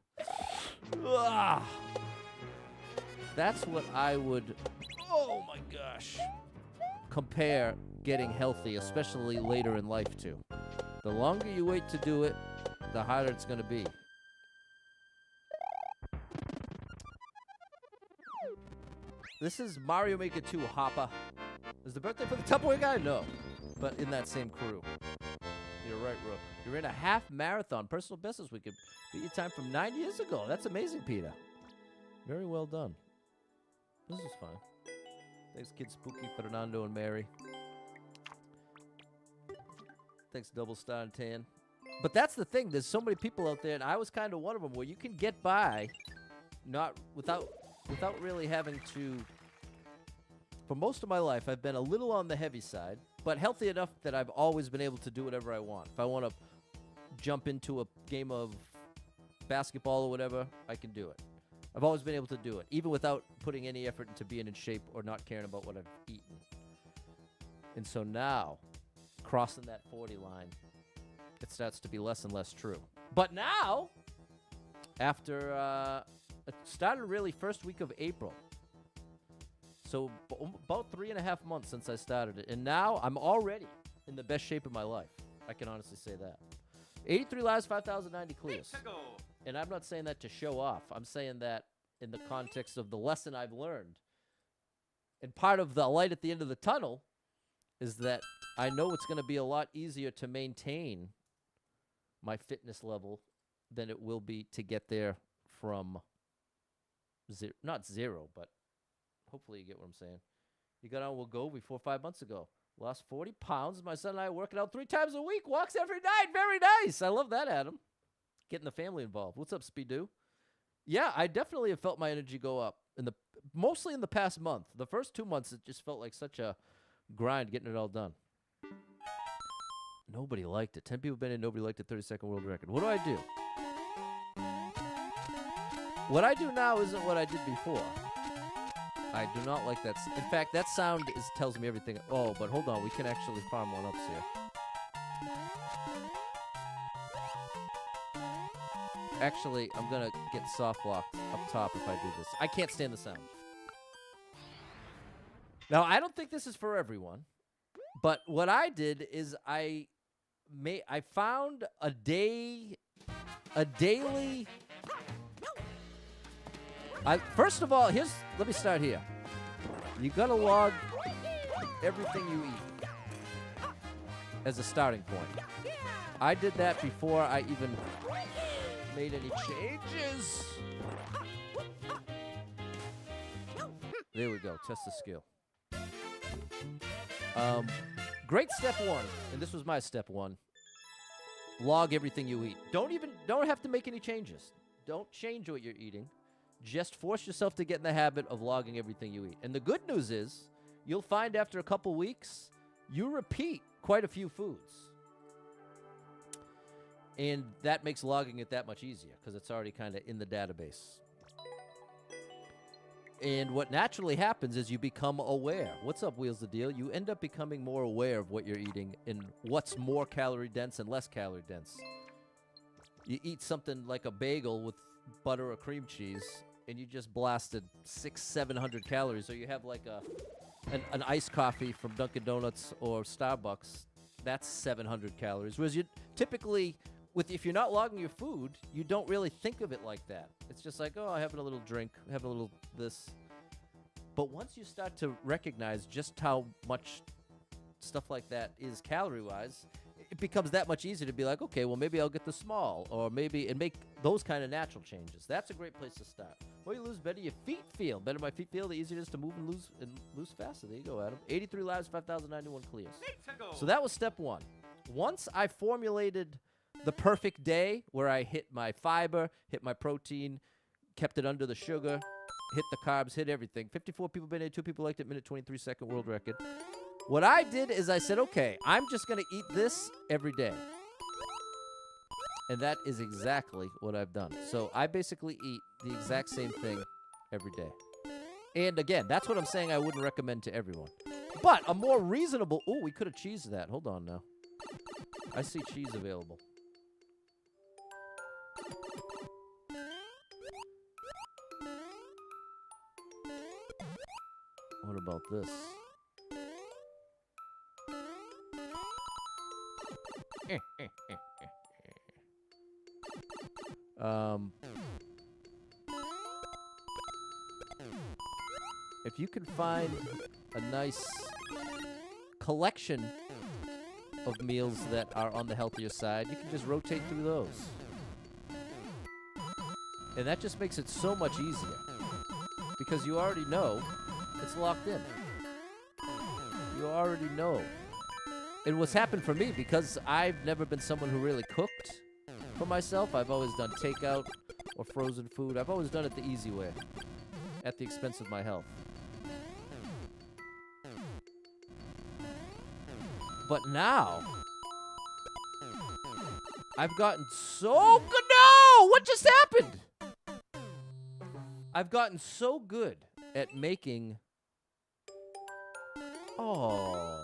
That's what I would... Oh my gosh. Compare getting healthy, especially later in life too. The longer you wait to do it, the harder it's going to be. This is Mario Maker 2 Hopper. Is the birthday for the Tupperware guy? No. But in that same crew. You're right, Rook. You're in a half marathon. Personal best this weekend. Beat your time from 9 years ago. That's amazing, Peter. Very well done. This is fine. Thanks, Kid Spooky, Fernando, and Mary. Thanks, Double Star and Tan. But that's the thing. There's so many people out there, and I was kind of one of them, where you can get by not without really having to... For most of my life, I've been a little on the heavy side, but healthy enough that I've always been able to do whatever I want. If I want to jump into a game of basketball or whatever, I can do it. I've always been able to do it, even without putting any effort into being in shape or not caring about what I've eaten. And so now, crossing that 40 line, it starts to be less and less true. But now, after, it started really first week of April. So about 3.5 months since I started it. And now I'm already in the best shape of my life. I can honestly say that. 83 lives, 5,090 clears. And I'm not saying that to show off. I'm saying that in the context of the lesson I've learned. And part of the light at the end of the tunnel is that I know it's going to be a lot easier to maintain my fitness level than it will be to get there from not zero, but hopefully you get what I'm saying. You got on Will Go before 5 months ago. Lost 40 pounds. My son and I are working out 3 times a week. Walks every night. Very nice. I love that, Adam. Getting the family involved. What's up, Speedo? Yeah, I definitely have felt my energy go up mostly in the past month. The first 2 months, it just felt like such a grind getting it all done. Nobody liked it. 10 people been in. Nobody liked it. 30-second world record. What do I do? What I do now isn't what I did before. I do not like that. In fact, that sound tells me everything. Oh, but hold on. We can actually farm one-ups here. Actually, I'm going to get soft locked up top if I do this. I can't stand the sound. Now, I don't think this is for everyone. But what I did is I found a daily... First of all, let me start here. You gotta log everything you eat as a starting point. I did that before I even made any changes. There we go. Test the skill. Great step one, and this was my step one. Log everything you eat. Don't have to make any changes. Don't change what you're eating. Just force yourself to get in the habit of logging everything you eat. And the good news is, you'll find after a couple weeks, you repeat quite a few foods. And that makes logging it that much easier because it's already kind of in the database. And what naturally happens is you become aware. What's up, Wheels the Deal? You end up becoming more aware of what you're eating and what's more calorie dense and less calorie dense. You eat something like a bagel with butter or cream cheese, and you just blasted 600-700 calories. Or you have like an iced coffee from Dunkin' Donuts or Starbucks. That's 700 calories. Whereas you typically, if you're not logging your food, you don't really think of it like that. It's just like, oh, having a little drink, having a little this. But once you start to recognize just how much stuff like that is calorie-wise, it becomes that much easier to be like, okay, well, maybe I'll get the small, or maybe, and make those kind of natural changes. That's a great place to start. Well, you lose better, your feet feel. Better my feet feel, the easier it is to move and lose faster. There you go, Adam. 83 lives, 5,091 clears. So that was step one. Once I formulated the perfect day where I hit my fiber, hit my protein, kept it under the sugar, hit the carbs, hit everything. 54 people been in, 2 people liked it, minute 23 second world record. What I did is I said, okay, I'm just going to eat this every day. And that is exactly what I've done. So I basically eat the exact same thing every day. And again, that's what I'm saying I wouldn't recommend to everyone. But a more reasonable... Oh, we could have cheesed that. Hold on now. I see cheese available. What about this? If you can find a nice collection of meals that are on the healthier side, you can just rotate through those. And that just makes it so much easier. Because you already know it's locked in. You already know. And what's happened for me, because I've never been someone who really cooked for myself, I've always done takeout or frozen food. I've always done it the easy way, at the expense of my health. But now, I've gotten so good. No! What just happened? I've gotten so good at making... Oh...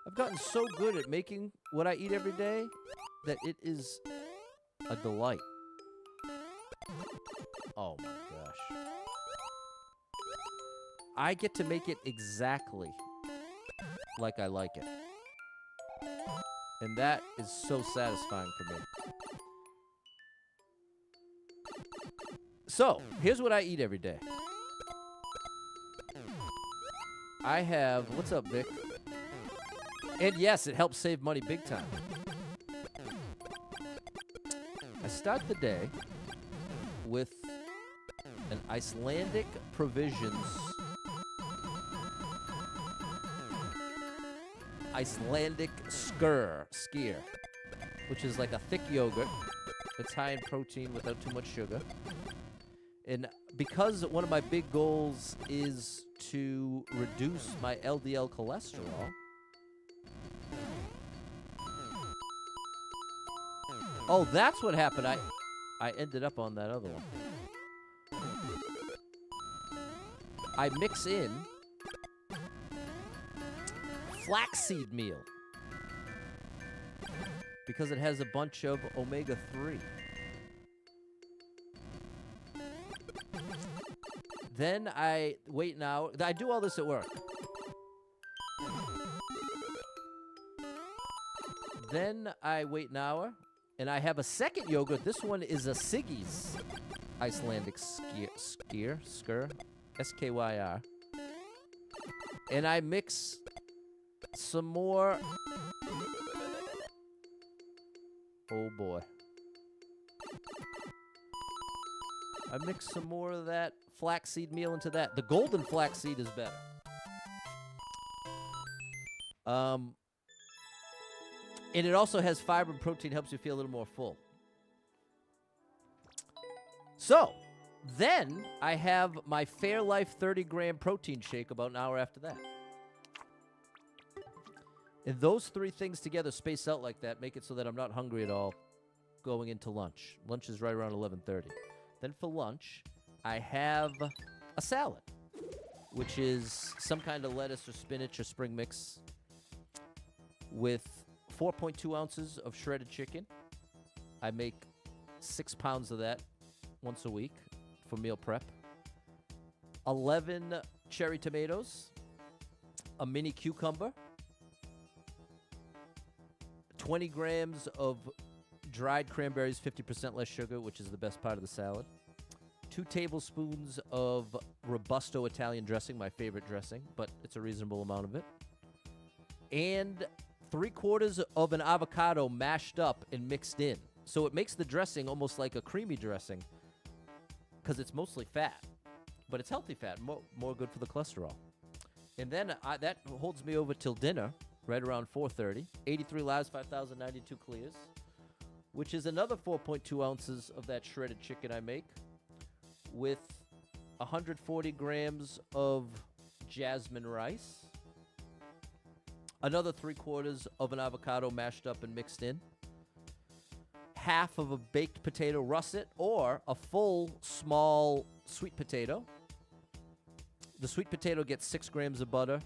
I've gotten so good at making what I eat every day that it is a delight. Oh my gosh. I get to make it exactly like I like it. And that is so satisfying for me. So, here's what I eat every day. I have... What's up, Vic? And yes, it helps save money big time. I start the day with an Icelandic Provisions Icelandic skier, which is like a thick yogurt. It's high in protein without too much sugar. And because one of my big goals is to reduce my LDL cholesterol, oh, that's what happened. I ended up on that other one. I mix in flaxseed meal because it has a bunch of omega-3. Then I wait an hour. I do all this at work. Then I wait an hour, and I have a second yogurt. This one is a Siggy's Icelandic skyr, S-K-Y-R. And I mix some more Oh boy. I mixed some more of that flaxseed meal into that. The golden flaxseed is better. And it also has fiber and protein, helps you feel a little more full. So, then I have my Fairlife 30-gram protein shake about an hour after that. And those three things together, spaced out like that, make it so that I'm not hungry at all going into lunch. Lunch is right around 11:30. Then for lunch, I have a salad, which is some kind of lettuce or spinach or spring mix with 4.2 ounces of shredded chicken. I make 6 pounds of that once a week for meal prep. 11 cherry tomatoes, a mini cucumber, 20 grams of dried cranberries, 50% less sugar, which is the best part of the salad. 2 tablespoons of Robusto Italian dressing, my favorite dressing, but it's a reasonable amount of it. And 3/4 of an avocado mashed up and mixed in. So it makes the dressing almost like a creamy dressing because it's mostly fat, but it's healthy fat, more good for the cholesterol. And then that holds me over till dinner, right around 4:30. 83 lives, 5,092 clears, which is another 4.2 ounces of that shredded chicken I make with 140 grams of jasmine rice, another 3/4 of an avocado mashed up and mixed in, half of a baked potato russet or a full small sweet potato. The sweet potato gets 6 grams of butter,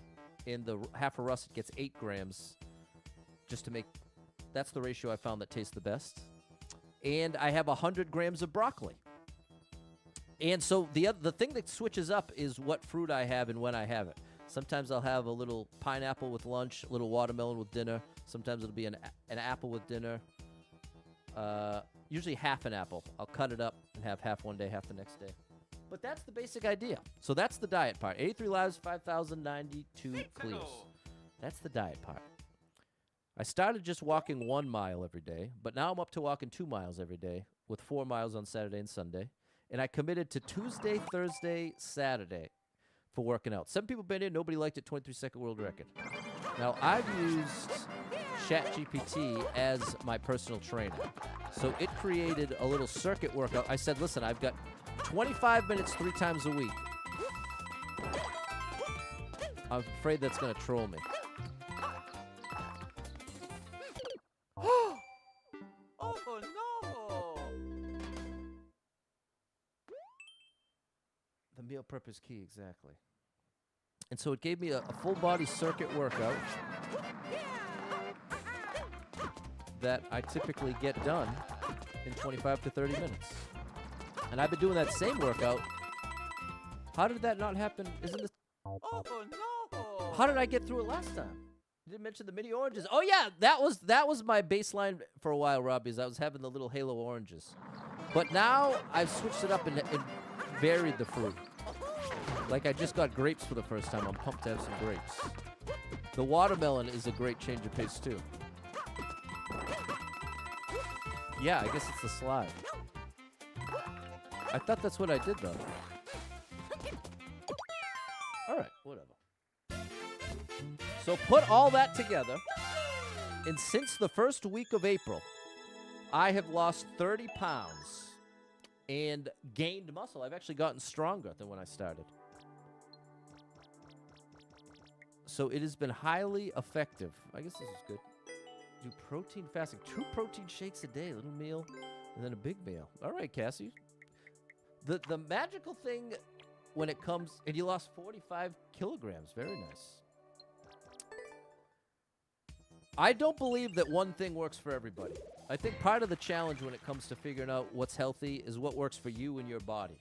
and the half a russet gets 8 grams, just to make, that's the ratio I found that tastes the best. And I have 100 grams of broccoli. And so the thing that switches up is what fruit I have and when I have it. Sometimes I'll have a little pineapple with lunch, a little watermelon with dinner. Sometimes it'll be an apple with dinner. Usually half an apple. I'll cut it up and have half one day, half the next day. But that's the basic idea. So that's the diet part. 83 lives, 5,092 clears. That's the diet part. I started just walking 1 mile every day, but now I'm up to walking 2 miles every day with 4 miles on Saturday and Sunday. And I committed to Tuesday, Thursday, Saturday for working out. Some people been in, nobody liked it, 23-second world record. Now, I've used ChatGPT as my personal trainer. So it created a little circuit workout. I said, listen, I've got 25 minutes 3 times a week. I'm afraid that's going to troll me. Oh no! The meal prep is key, exactly. And so it gave me a full body circuit workout that I typically get done in 25 to 30 minutes. And I've been doing that same workout. How did that not happen? Isn't this? Oh no! How did I get through it last time? You didn't mention the mini oranges. Oh yeah, that was my baseline for a while, Robbie. Is I was having the little halo oranges, but now I've switched it up and varied the fruit. Like I just got grapes for the first time. I'm pumped to have some grapes. The watermelon is a great change of pace too. Yeah, I guess it's the slide. I thought that's what I did though. All right, whatever. So put all that together, and since the first week of April, I have lost 30 pounds and gained muscle. I've actually gotten stronger than when I started. So it has been highly effective. I guess this is good. Do protein fasting. 2 protein shakes a day, a little meal, and then a big meal. All right, Cassie. The magical thing when it comes, and you lost 45 kilograms. Very nice. I don't believe that one thing works for everybody. I think part of the challenge when it comes to figuring out what's healthy is what works for you and your body.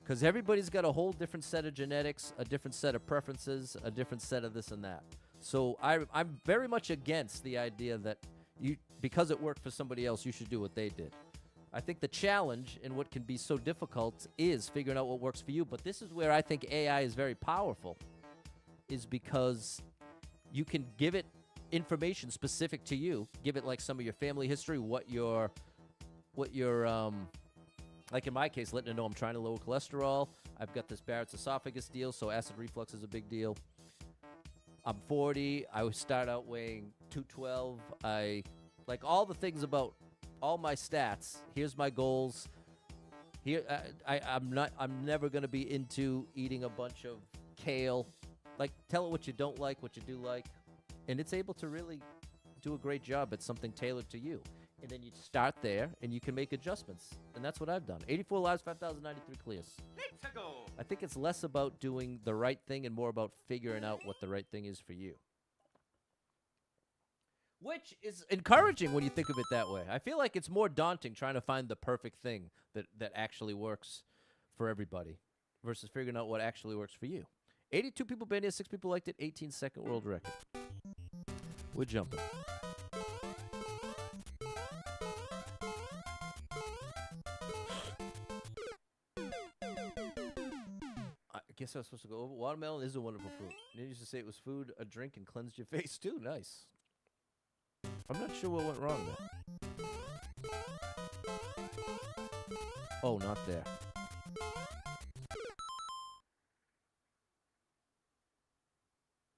Because everybody's got a whole different set of genetics, a different set of preferences, a different set of this and that. So I'm very much against the idea that because it worked for somebody else, you should do what they did. I think the challenge and what can be so difficult is figuring out what works for you. But this is where I think AI is very powerful, is because you can give it information specific to you. Give it like some of your family history, what your like in my case, letting it know I'm trying to lower cholesterol. I've got this Barrett's esophagus deal, so acid reflux is a big deal. I'm 40. I would start out weighing 212. I like all the things about all my stats. Here's my goals. Here, I'm never gonna be into eating a bunch of kale. Like, tell it what you don't like, what you do like, and it's able to really do a great job at something tailored to you. And then you start there, and you can make adjustments, and that's what I've done. 84 lives, 5,093 clears. Let's go. I think it's less about doing the right thing and more about figuring out what the right thing is for you. Which is encouraging when you think of it that way. I feel like it's more daunting trying to find the perfect thing that actually works for everybody versus figuring out what actually works for you. 82 people been here, 6 people liked it, 18-second world record. We're jumping. I guess I was supposed to go over. Watermelon is a wonderful fruit. You used to say it was food, a drink, and cleansed your face too. Nice. I'm not sure what went wrong there. Oh, not there.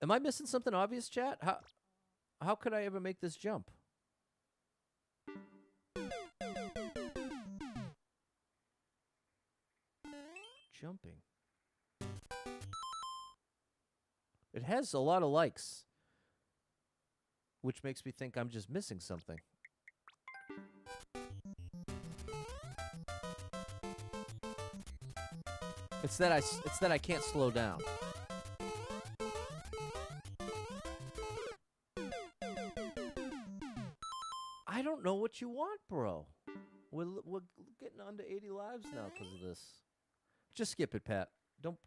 Am I missing something obvious, chat? How could I ever make this jump? Jumping. It has a lot of likes, which makes me think I'm just missing something. It's that I can't slow down. I don't know what you want, bro. We're getting under 80 lives now because of this. Just skip it, Pat. Don't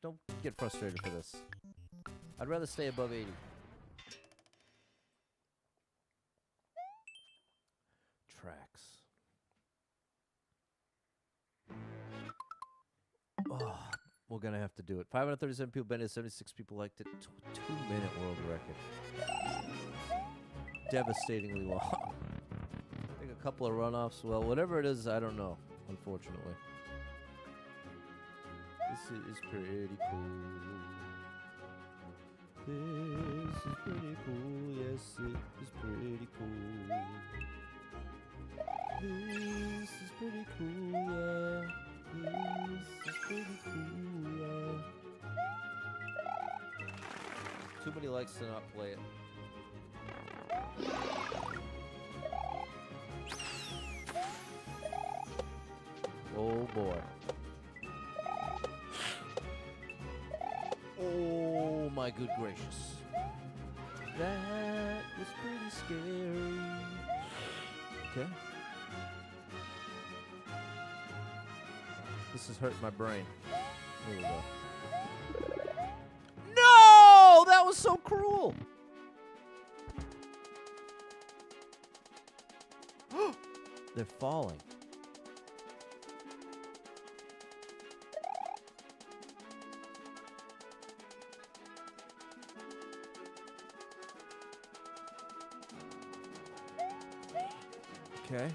get frustrated for this. I'd rather stay above 80. Tracks. Oh, we're gonna have to do it. 537 people been here, 76 people liked it. 2-minute world record. Devastatingly long. I think a couple of runoffs. Well, whatever it is, I don't know, unfortunately. This is pretty cool. This is pretty cool. Yes, it is pretty cool. This is pretty cool, yeah. This is pretty cool, yeah. Too many likes to not play it. Oh boy. Oh my good gracious. That was pretty scary. Okay. This has hurt my brain. Here we go. No! That was so cruel! They're falling. Okay.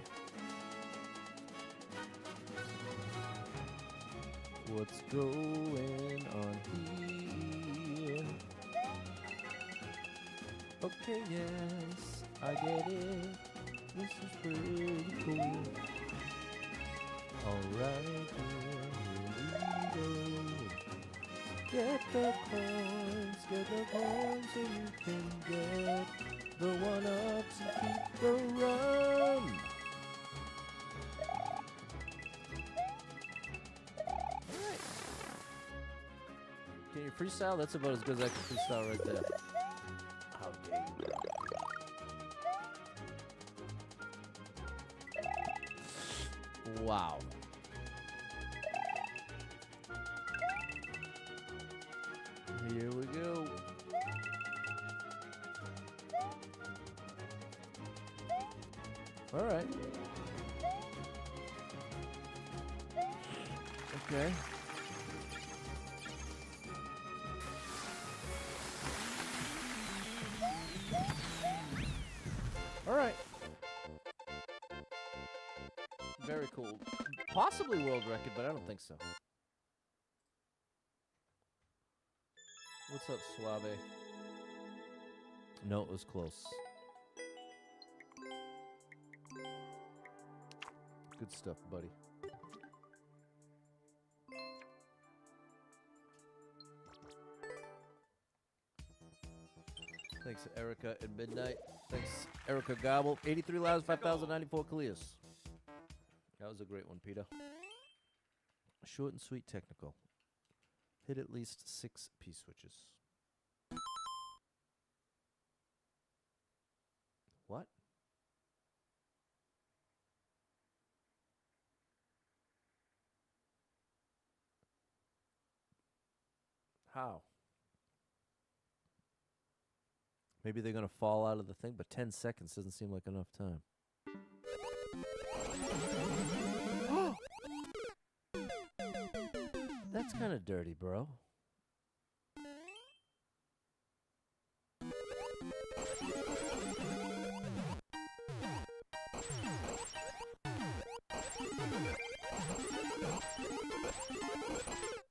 What's going on here? Okay, yes, I get it. This is pretty cool. Alright, here we go. Get the coins so you can get the one-ups and keep the run. Alright. Can you freestyle? That's about as good as I can freestyle right there. How dare you. Wow. Here we go. All right. Okay. Very cool. Possibly world record, but I don't think so. What's up, Suave? No, it was close. Good stuff, buddy. Thanks, Erica at midnight. Thanks, Erica Gobble. 83 lives, 5,094 clears. That was a great one, Peter. Short and sweet technical. Hit at least 6 P-switches. What? How? Maybe they're going to fall out of the thing, but 10 seconds doesn't seem like enough time. That's kind of dirty, bro.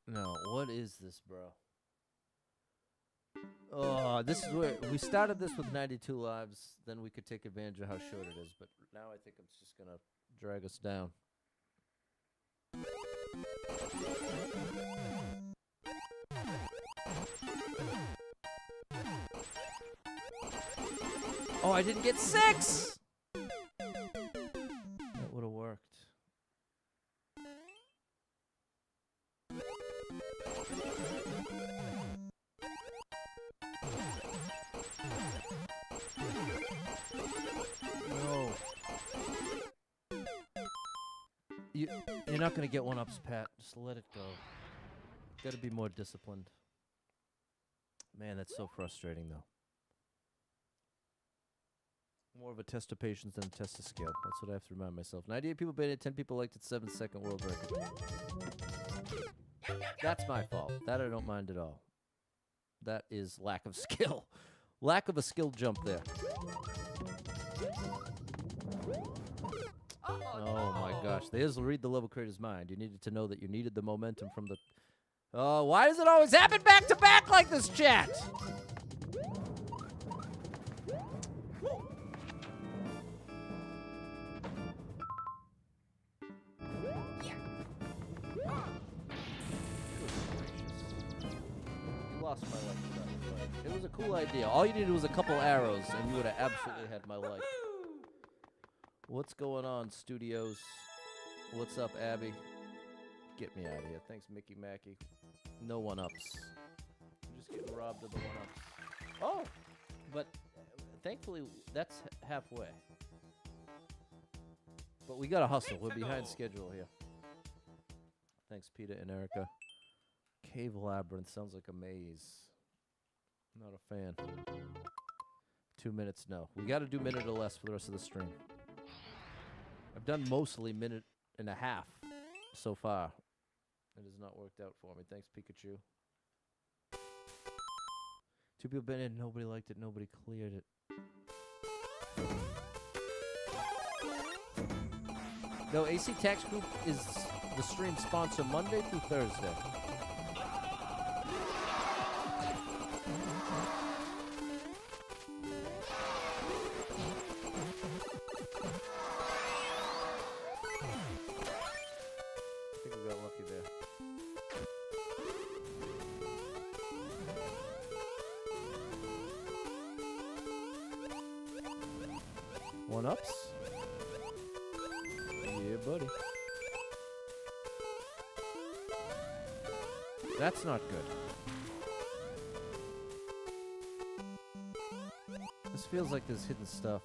No, what is this, bro? Oh, this is where we started this with 92 lives. Then we could take advantage of how short it is. But now I think it's just going to drag us down. Oh, I didn't get 6! That would have worked. No. You're not going to get one-ups, Pat. Just let it go. Got to be more disciplined. Man, that's so frustrating, though. More of a test of patience than a test of skill. That's what I have to remind myself. 98 people baited it, 10 people liked it, 7-second world record. That's my fault. That I don't mind at all. That is lack of skill. Lack of a skill jump there. Oh my gosh. There's read the level creator's mind. You needed to know that you needed the momentum from the... Oh, why does it always happen back to back like this, chat? Lost my life for that. It was a cool idea. All you needed was a couple arrows, and you would have absolutely had my life. What's going on, studios? What's up, Abby? Get me out of here. Thanks, Mickey Mackey. No one-ups. I'm just getting robbed of the one-ups. Oh! But thankfully, that's halfway. But we gotta hustle. We're behind schedule here. Thanks, Peter and Erica. Cave Labyrinth sounds like a maze. Not a fan. 2 minutes, no. We got to do minute or less for the rest of the stream. I've done mostly minute and a half so far. It has not worked out for me. Thanks, Pikachu. 2 people been in, nobody liked it, nobody cleared it. No, AC Tax Group is the stream sponsor Monday through Thursday. One-ups? Yeah, buddy. That's not good. This feels like there's hidden stuff.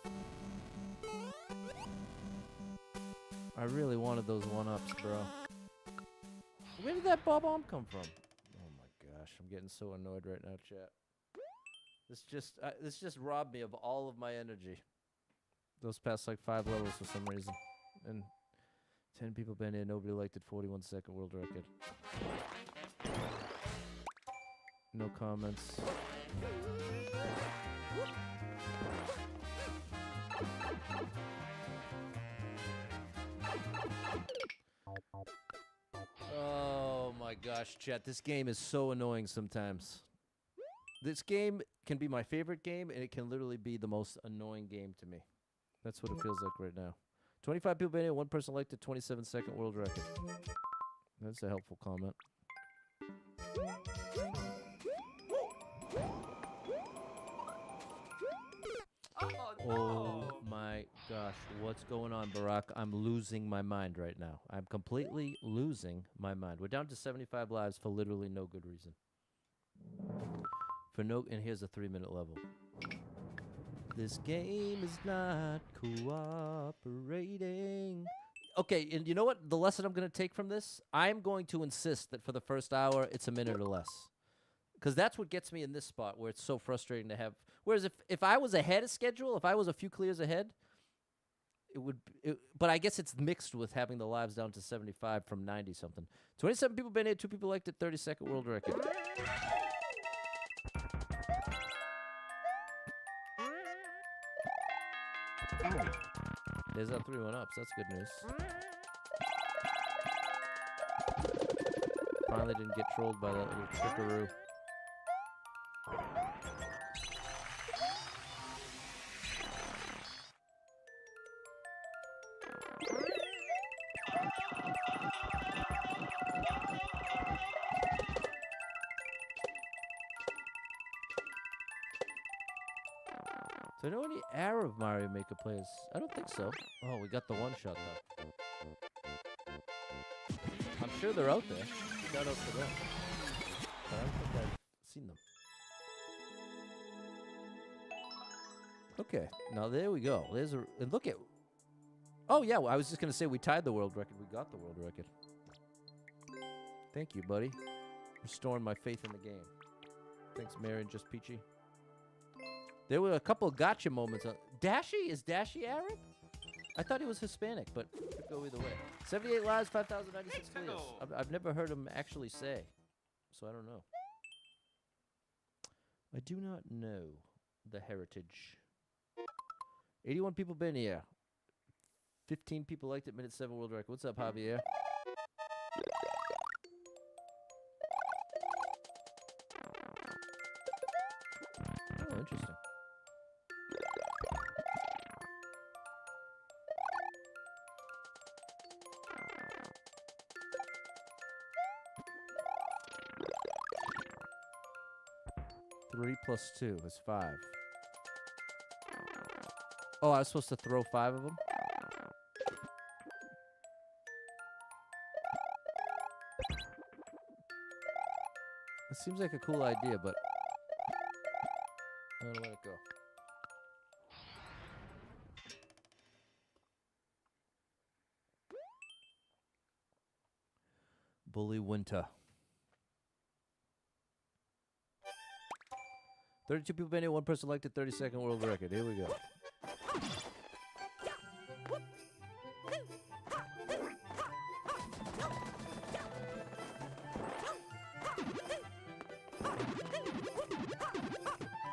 I really wanted those one-ups, bro. Where did that bomb come from? Oh my gosh, I'm getting so annoyed right now, chat. This just robbed me of all of my energy. Those past like 5 levels for some reason. And 10 people been in, nobody liked it, 41-second world record. No comments. my gosh, chat. This game is so annoying sometimes. This game can be my favorite game, and it can literally be the most annoying game to me. That's what it feels like right now. 25 people made it, one person liked it, 27-second world record. That's a helpful comment. Oh, Oh no. my gosh, what's going on, Barack? I'm losing my mind right now. I'm completely losing my mind. We're down to 75 lives for literally no good reason. And here's a 3-minute level. This game is not cooperating. Okay, and you know what? The lesson I'm going to take from this, I'm going to insist that for the first hour, it's a minute or less. Because that's what gets me in this spot where it's so frustrating to have. Whereas if I was ahead of schedule, if I was a few clears ahead, it would. But I guess it's mixed with having the lives down to 75 from 90-something. 27 people been here, 2 people liked it, 30-second world record. There's that 3 1-ups. That's good news. Finally didn't get trolled by that little trickaroo. Do I know any Arab Mario Maker players? I don't think so. Oh, we got the one shot though. I'm sure they're out there. Shout out to them. But I don't think I've seen them. Okay, now there we go. And look at. Oh yeah, well, I was just gonna say we tied the world record. We got the world record. Thank you, buddy. Restoring my faith in the game. Thanks, Mary and Just Peachy. There were a couple of gotcha moments. Dashi? Is Dashi Arab? I thought he was Hispanic, but could go either way. 78 lives, 5,096 clears. I've never heard him actually say, so I don't know. I do not know the heritage. 81 people been here. 15 people liked it, minute 7 world record. What's up, Javier? Oh, interesting. Three plus 2 is 5. Oh, I was supposed to throw 5 of them? It seems like a cool idea, but I'm gonna let it go. Bully Winter. 32 people been here, 1 person liked it, 30-second world record. Here we go.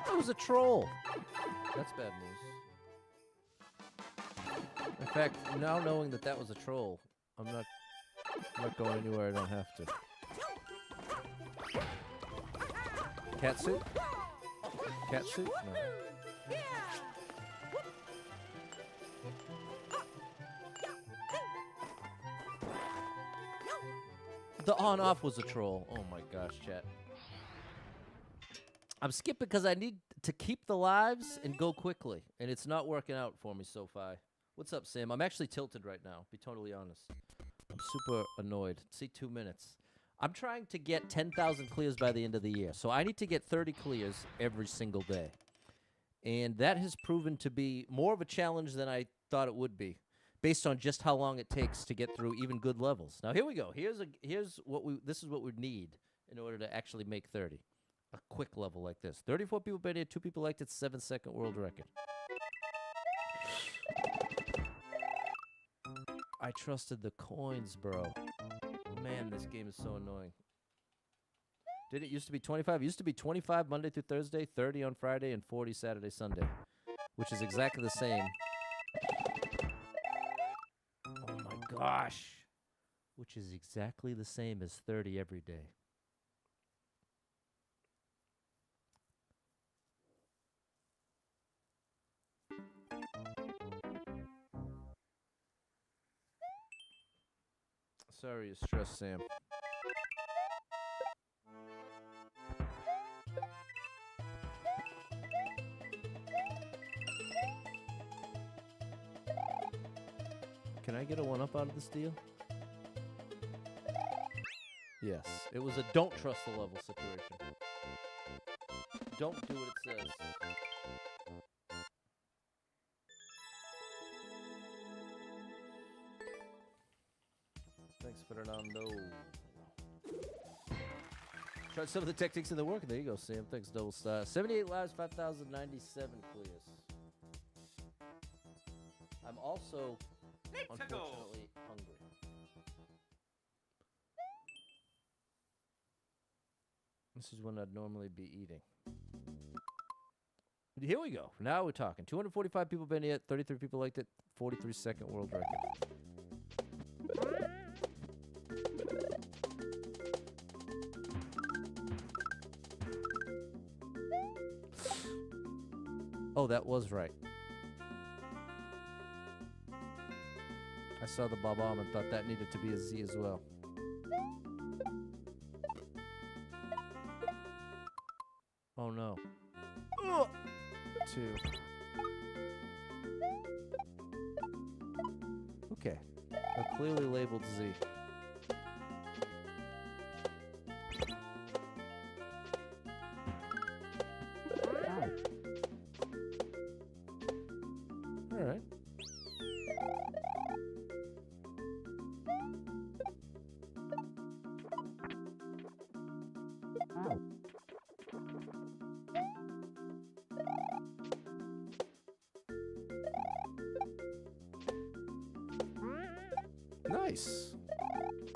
That was a troll. That's bad news. In fact, now knowing that that was a troll, I'm not going anywhere I don't have to. Cat suit? Cat suit? No. The on-off was a troll. Oh my gosh, chat. I'm skipping because I need to keep the lives and go quickly, and it's not working out for me so far. What's up, Sam? I'm actually tilted right now, be totally honest. I'm super annoyed. See, 2 minutes. I'm trying to get 10,000 clears by the end of the year, so I need to get 30 clears every single day. And that has proven to be more of a challenge than I thought it would be, based on just how long it takes to get through even good levels. Now here we go. This is what we need in order to actually make 30. A quick level like this. 34 people been here, 2 people liked it, 7-second world record. I trusted the coins, bro. Man, this game is so annoying. Did it used to be 25? It used to be 25 Monday through Thursday, 30 on Friday, and 40 Saturday, Sunday. Which is exactly the same. Oh my gosh. which is exactly the same as 30 every day. Sorry you're stressed, Sam. Can I get a 1-up out of this deal? Yes. It was a don't trust the level situation. Don't do what it says. Thanks, Fernando. Tried some of the techniques in the work. There you go, Sam. Thanks, Double Star. 78 lives, 5,097 clears. I'm also, unfortunately, hungry. This is when I'd normally be eating. Here we go. Now we're talking. 245 people been it. 33 people liked it. 43-second world record. Oh, that was right. I saw the Bob and thought that needed to be a Z as well. Oh no. Ugh. 2. Okay. A clearly labeled Z. All right. Nice.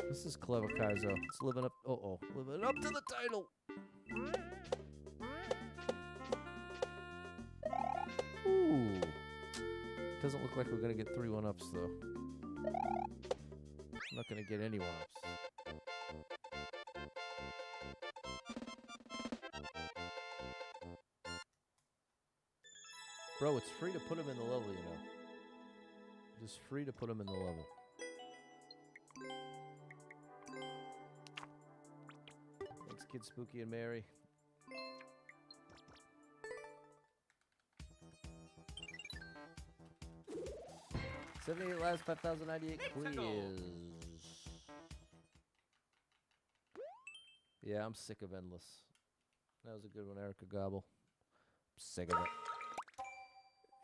This is clever, Kaizo. It's living up. Living up to the title. Ooh. Doesn't look like we're gonna get 3 1-ups though. I'm not gonna get any 1-ups. Bro, it's free to put them in the level, you know. Just free to put them in the level. Thanks, Kid Spooky and Mary. $78 lives, 5,098 clears. Yeah, I'm sick of Endless. That was a good one, Erica Gobble. I'm sick of it.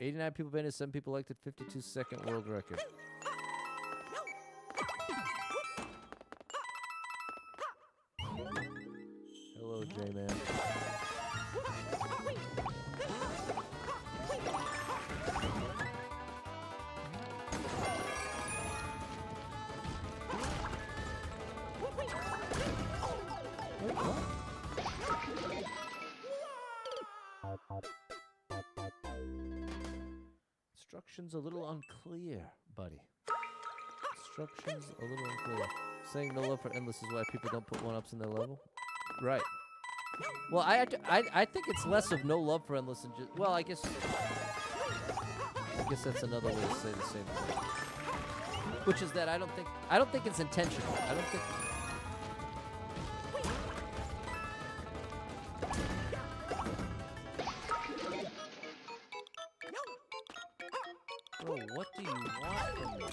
89 people been it, 7 people liked it, 52-second world record. Hello, J-Man. Instructions a little unclear, buddy. Instructions a little unclear. Saying no love for Endless is why people don't put 1-ups in their level? Right. Well, I think it's less of no love for Endless and just... Well, I guess that's another way to say the same thing. Which is that I don't think it's intentional. I don't think... Bro, what do you want from me?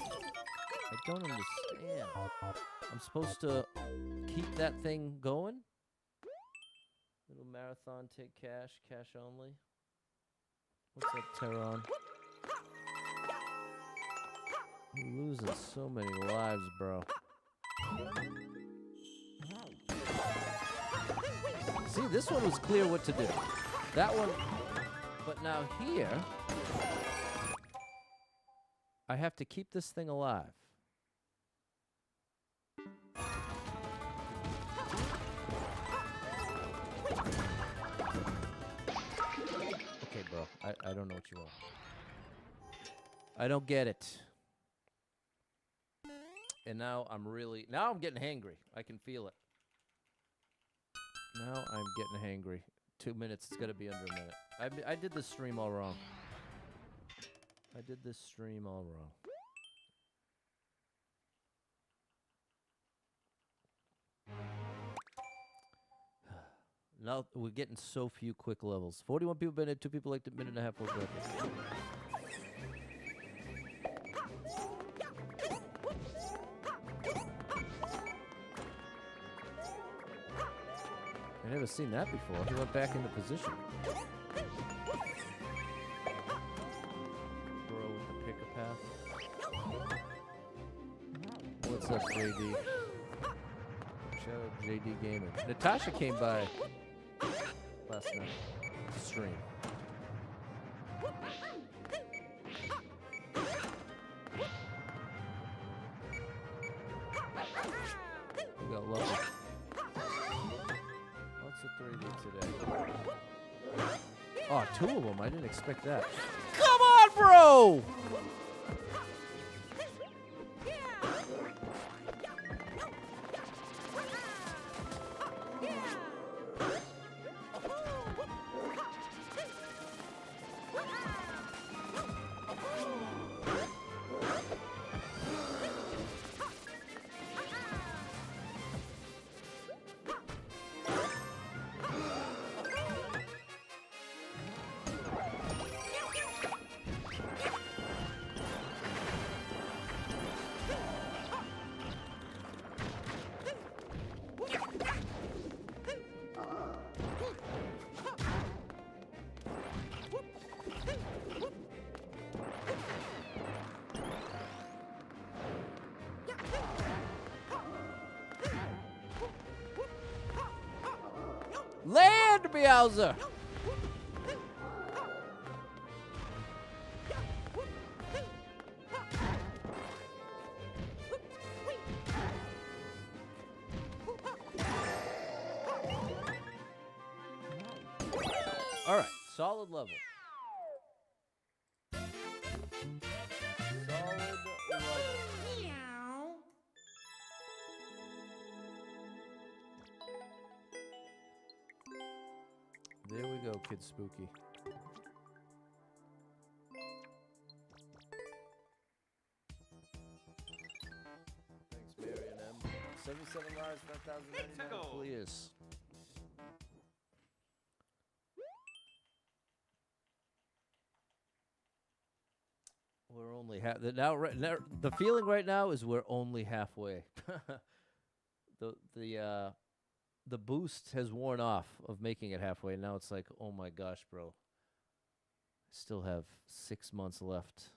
I don't understand. I'm supposed to keep that thing going? Little marathon, take cash, cash only. What's up, Teron? You're losing so many lives, bro. See, this one was clear what to do. That one, but now here... I have to keep this thing alive. Okay, bro. I don't know what you want. I don't get it. and now I'm getting hangry. I can feel it. Now I'm getting hangry. 2 minutes. It's got to be under a minute. I did this stream all wrong. Now we're getting so few quick levels. 41 people been at 2 people like the minute and a half world record. I never seen that before. He went back into position. Bro with the picker path. What's up, JD? Shout out JD Gaming. Natasha came by last night to stream. We got level. What's the 3D today? Oh, 2 of them. I didn't expect that. Come on, bro! Land, Meowser! All right, solid level. Solid level. There we go, Kid Spooky. Thanks, Marion M. 77 lives, 5,099 clears. We're only the feeling right now is we're only halfway. The boost has worn off of making it halfway. Now it's like, oh my gosh, bro. I still have 6 months left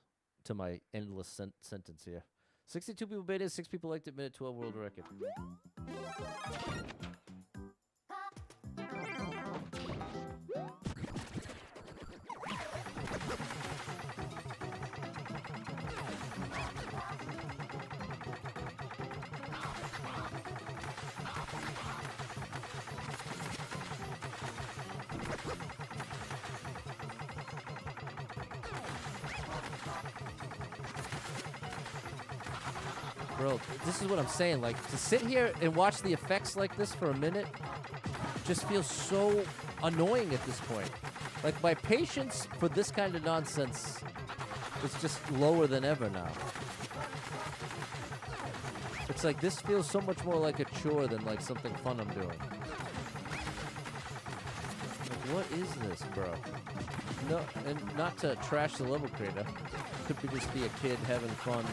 to my endless sentence here. 62 people beta, 6 people liked it, minute 12 world record. Bro, this is what I'm saying. Like, to sit here and watch the effects like this for a minute just feels so annoying at this point. Like, my patience for this kind of nonsense is just lower than ever now. It's like, this feels so much more like a chore than like something fun I'm doing. Like, what is this, bro? No, and not to trash the level creator. Could just be a kid having fun.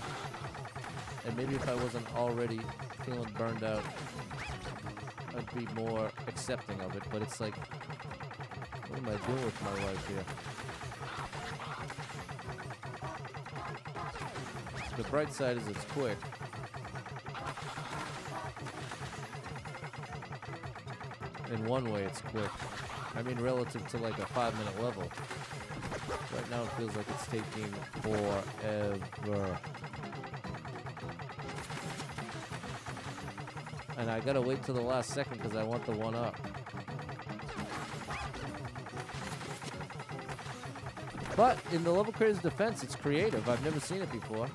And maybe if I wasn't already feeling burned out, I'd be more accepting of it. But it's like, what am I doing with my life here? The bright side is it's quick. In one way, it's quick. I mean, relative to like a 5-minute level. Right now, it feels like it's taking forever. And I gotta wait till the last second because I want the 1-up. But in the level creator's defense, it's creative. I've never seen it before.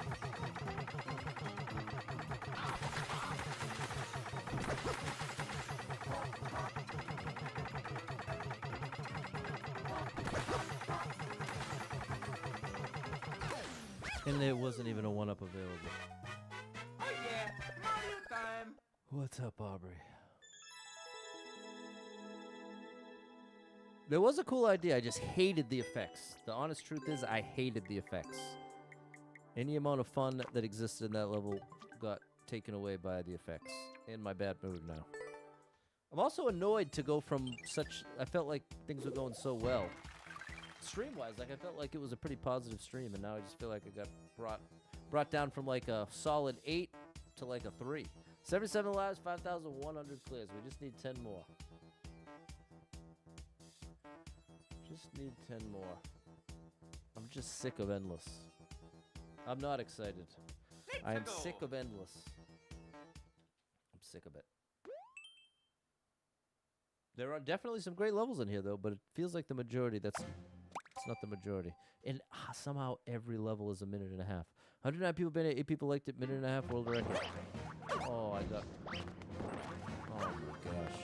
And there wasn't even a 1-up available. Oh yeah, Mario time. What's up, Aubrey? There was a cool idea. I just hated the effects. The honest truth is I hated the effects. Any amount of fun that existed in that level got taken away by the effects. In my bad mood now. I'm also annoyed to go from such... I felt like things were going so well. Stream-wise, like I felt like it was a pretty positive stream, and now I just feel like I got brought down from like a solid 8 to like a 3. 77 lives, 5,100 clears. We just need 10 more. Just need 10 more. I'm just sick of endless. I'm not excited. I am sick of endless. I'm sick of it. There are definitely some great levels in here, though, but it feels like the majority. It's not the majority. And somehow every level is a minute and a half. 109 people been it, 8 people liked it, minute and a half, world record. Oh, I got... Oh, my gosh.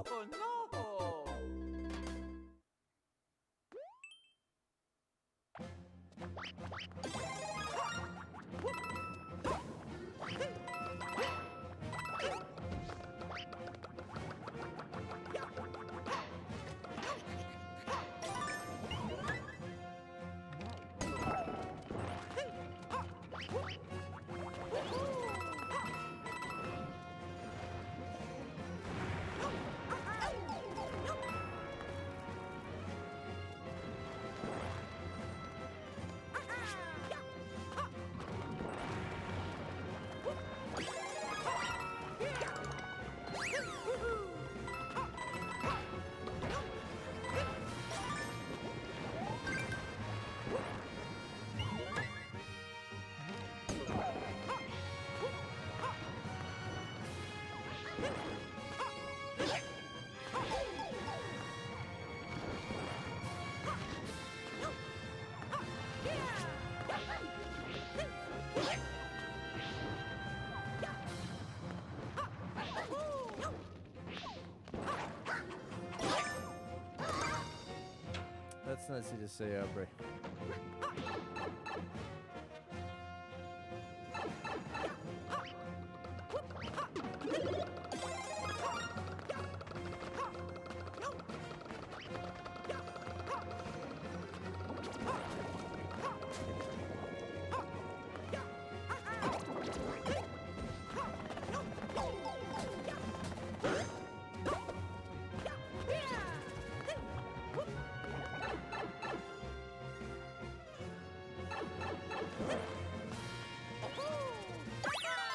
Oh no. That's not easy to say, Aubrey.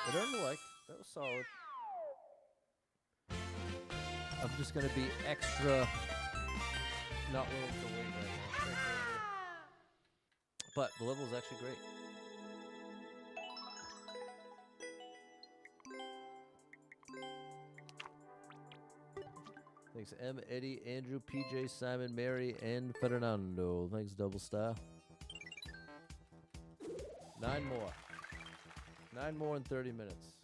It earned a like. That was solid. I'm just gonna be extra not willing to wait right now. But the level is actually great. Thanks M, Eddie, Andrew, PJ, Simon, Mary, and Fernando. Thanks, Double Style. 9 more. 9 more in 30 minutes.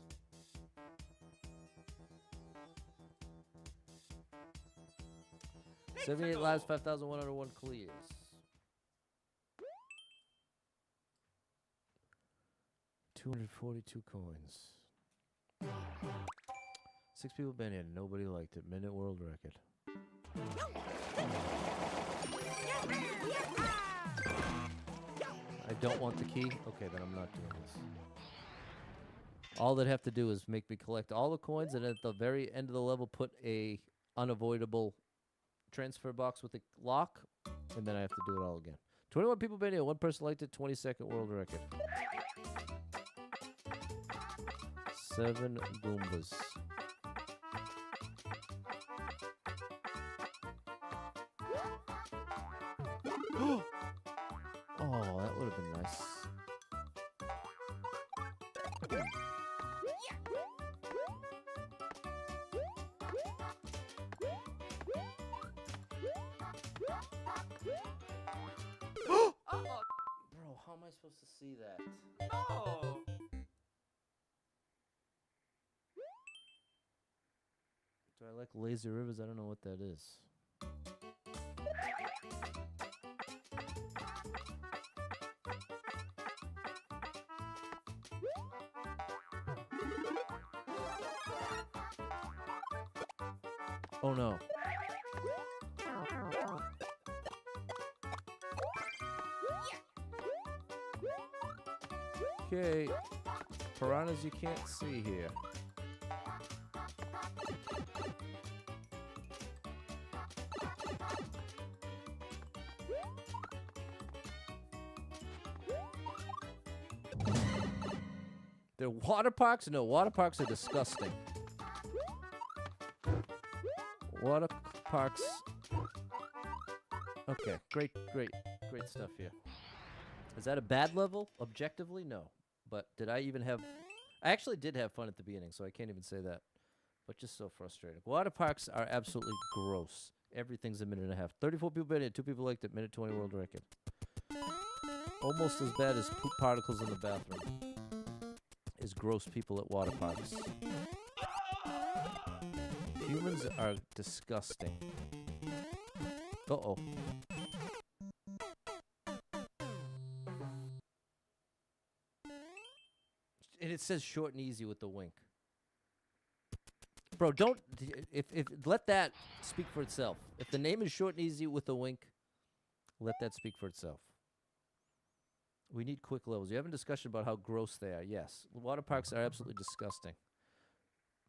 Let's 78 go. lives, 5,101 clears. $242 coins. 6 people been here. Nobody liked it. Minute world record. I don't want the key. Okay, then I'm not doing this. All they'd have to do is make me collect all the coins, and at the very end of the level, put a unavoidable transfer box with a lock, and then I have to do it all again. 21 people been here. 1 person liked it. 22nd world record. 7 Goombas. Oh, that would have been nice. I supposed to see that? No! Do I like lazy rivers? I don't know what that is. Oh no. Okay. Piranhas you can't see here. They're water parks? No, water parks are disgusting. Water parks. Okay, great stuff here. Is that a bad level? Objectively, no. But did I even have... I actually did have fun at the beginning, so I can't even say that. But just so frustrating. Water parks are absolutely gross. Everything's a minute and a half. 34 people been in it, 2 people liked it, minute 20 world record. Almost as bad as poop particles in the bathroom. Is gross people at water parks. Humans are disgusting. Uh-oh. And it says short and easy with the wink. Bro, don't... If let that speak for itself. If the name is short and easy with a wink, let that speak for itself. We need quick levels. You having a discussion about how gross they are. Yes. Water parks are absolutely disgusting.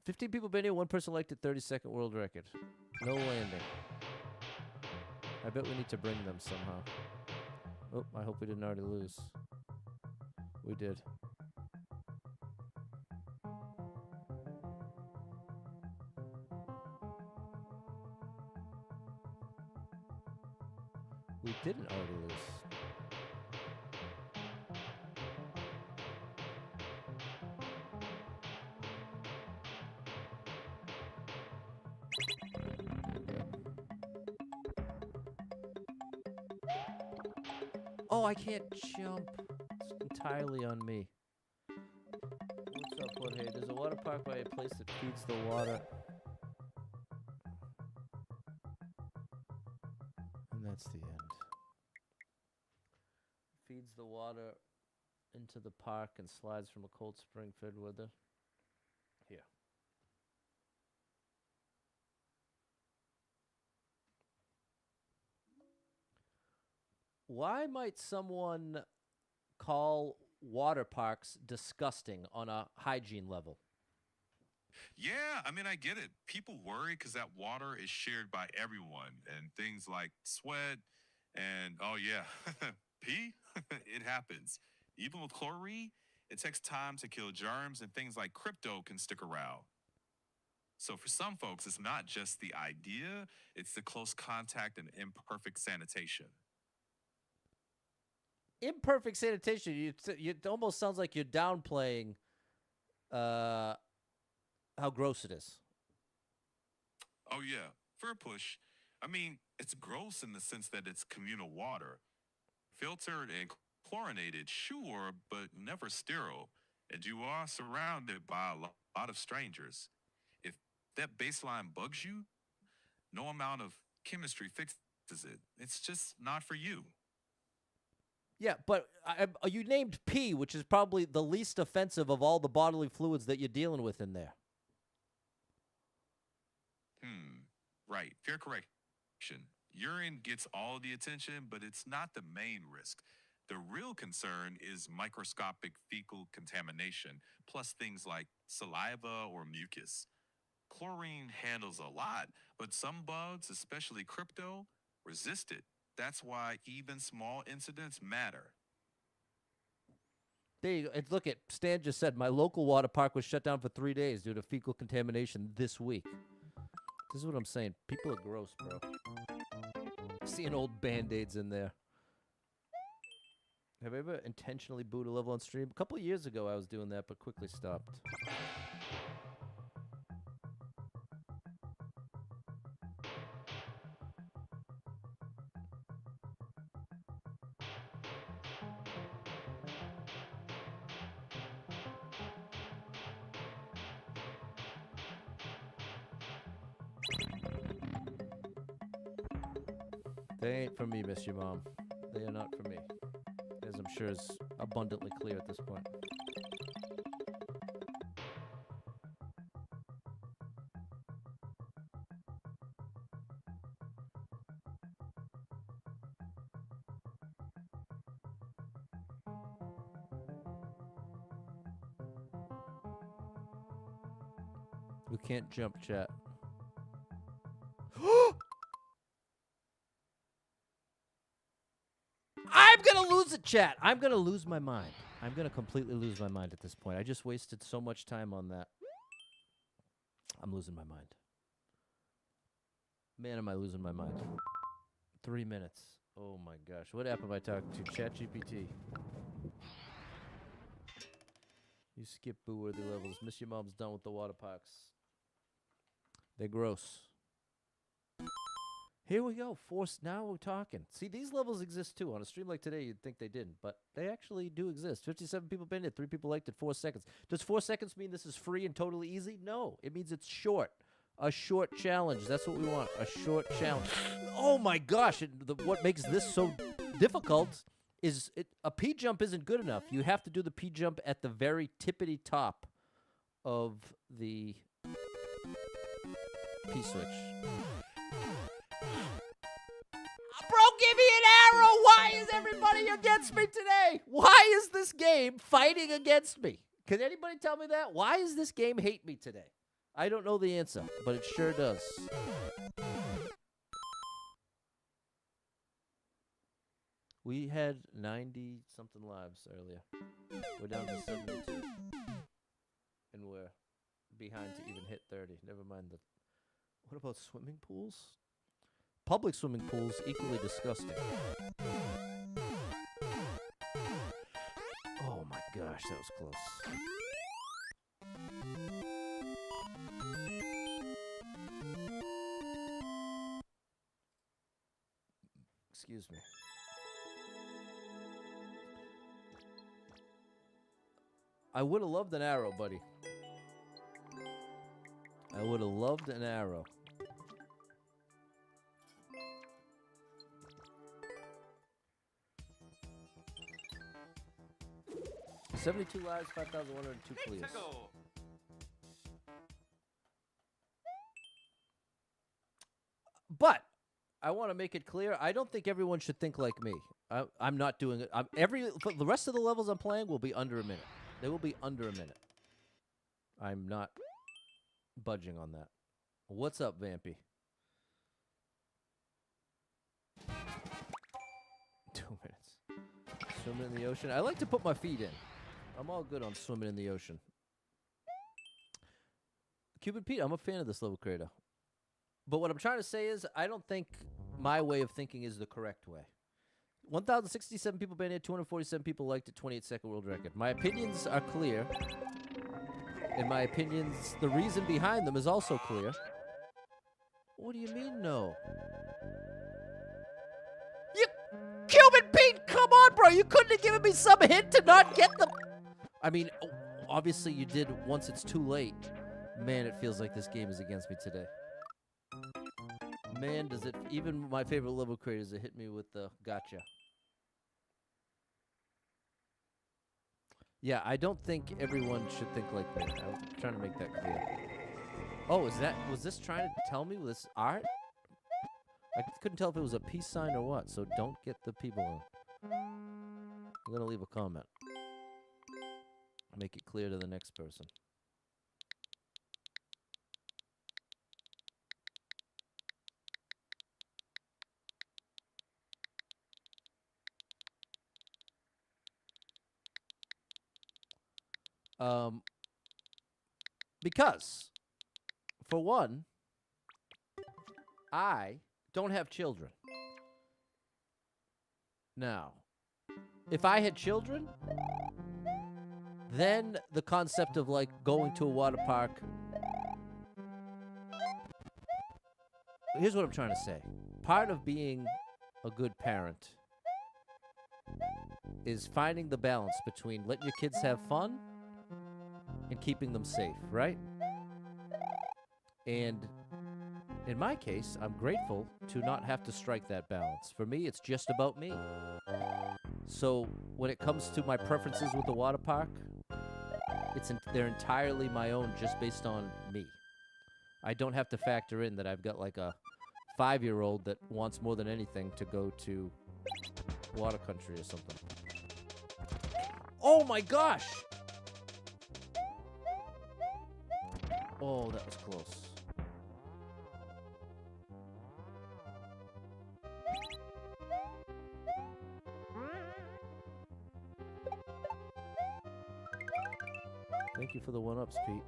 15 people been here. 1 person liked it. 32nd world record. No landing. I bet we need to bring them somehow. Oh, I hope we didn't already lose. We did. We didn't already lose. Oh, I can't jump. It's entirely on me. What's up, Jorge? There's a water park by a place that feeds the water. And that's the end. Feeds the water into the park and slides from a cold spring filled with it. Here. Why might someone call water parks disgusting on a hygiene level? Yeah, I mean, I get it. People worry because that water is shared by everyone, and things like sweat and, oh, yeah, pee, it happens. Even with chlorine, it takes time to kill germs, and things like crypto can stick around. So for some folks, it's not just the idea, it's the close contact and imperfect sanitation. Imperfect sanitation. It almost sounds like you're downplaying how gross it is. Oh, yeah, fair push. I mean, it's gross in the sense that it's communal water. Filtered and chlorinated, sure, but never sterile. And you are surrounded by a lot of strangers. If that baseline bugs you, no amount of chemistry fixes it. It's just not for you. Yeah, but you named pee, which is probably the least offensive of all the bodily fluids that you're dealing with in there. Right. Fair correction. Urine gets all the attention, but it's not the main risk. The real concern is microscopic fecal contamination, plus things like saliva or mucus. Chlorine handles a lot, but some bugs, especially crypto, resist it. That's why even small incidents matter. There you go. And look at Stan just said my local water park was shut down for 3 days due to fecal contamination this week. This is what I'm saying. People are gross, bro. Seeing old Band-Aids in there. Have I ever intentionally booed a level on stream? A couple of years ago I was doing that, but quickly stopped. They ain't for me, miss your mom. They are not for me. As I'm sure is abundantly clear at this point. We can't jump, chat. I'm gonna lose it, chat. I'm gonna lose my mind. I'm gonna completely lose my mind at this point. I just wasted so much time on that. I'm losing my mind. Man, am I losing my mind. 3 minutes. Oh my gosh. What app am I talking to? ChatGPT. You skip boo-worthy levels. Miss your mom's done with the water parks. They're gross. Here we go. Now we're talking. See, these levels exist too. On a stream like today, you'd think they didn't, but they actually do exist. 57 people been it. 3 people liked it. 4 seconds. Does 4 seconds mean this is free and totally easy? No. It means it's short. A short challenge. That's what we want. A short challenge. Oh my gosh. What makes this so difficult is a P jump isn't good enough. You have to do the P jump at the very tippity top of the P switch. Bro, give me an arrow! Why is everybody against me today? Why is this game fighting against me? Can anybody tell me that? Why is this game hate me today? I don't know the answer, but it sure does. We had 90-something lives earlier. We're down to 72. And we're behind to even hit 30. Never mind the... What about swimming pools? Public swimming pools, equally disgusting. Oh my gosh, that was close. Excuse me. I would have loved an arrow, buddy. I would have loved an arrow. $72 lives, 5,102 please. But I want to make it clear, I don't think everyone should think like me. I'm not doing it. For the rest of the levels I'm playing will be under a minute. They will be under a minute. I'm not budging on that. What's up, Vampy? 2 minutes. Swimming in the ocean. I like to put my feet in. I'm all good on swimming in the ocean. Cupid Pete, I'm a fan of this level creator. But what I'm trying to say is, I don't think my way of thinking is the correct way. 1,067 people banned it, 247 people liked it, 28-second world record. My opinions are clear. And my opinions, the reason behind them is also clear. What do you mean, no? You, Cupid Pete, come on, bro. You couldn't have given me some hint to not get them. I mean, obviously you did once it's too late. Man, it feels like this game is against me today. Man, does it... Even my favorite level creators, it hit me with the gotcha. Yeah, I don't think everyone should think like me. I'm trying to make that clear. Oh, was this trying to tell me with this art? I couldn't tell if it was a peace sign or what, so don't get the people in. I'm going to leave a comment. Make it clear to the next person. Because, for one, I don't have children. Now, if I had children, then the concept of, like, going to a water park... Here's what I'm trying to say. Part of being a good parent is finding the balance between letting your kids have fun and keeping them safe, right? And In my case, I'm grateful to not have to strike that balance. For me, it's just about me. So when it comes to my preferences with the water park, they're entirely my own just based on me. I don't have to factor in that I've got like a 5-year-old that wants more than anything to go to water country or something. Oh my gosh! Oh, that was close. Thank you for the one-ups, Pete.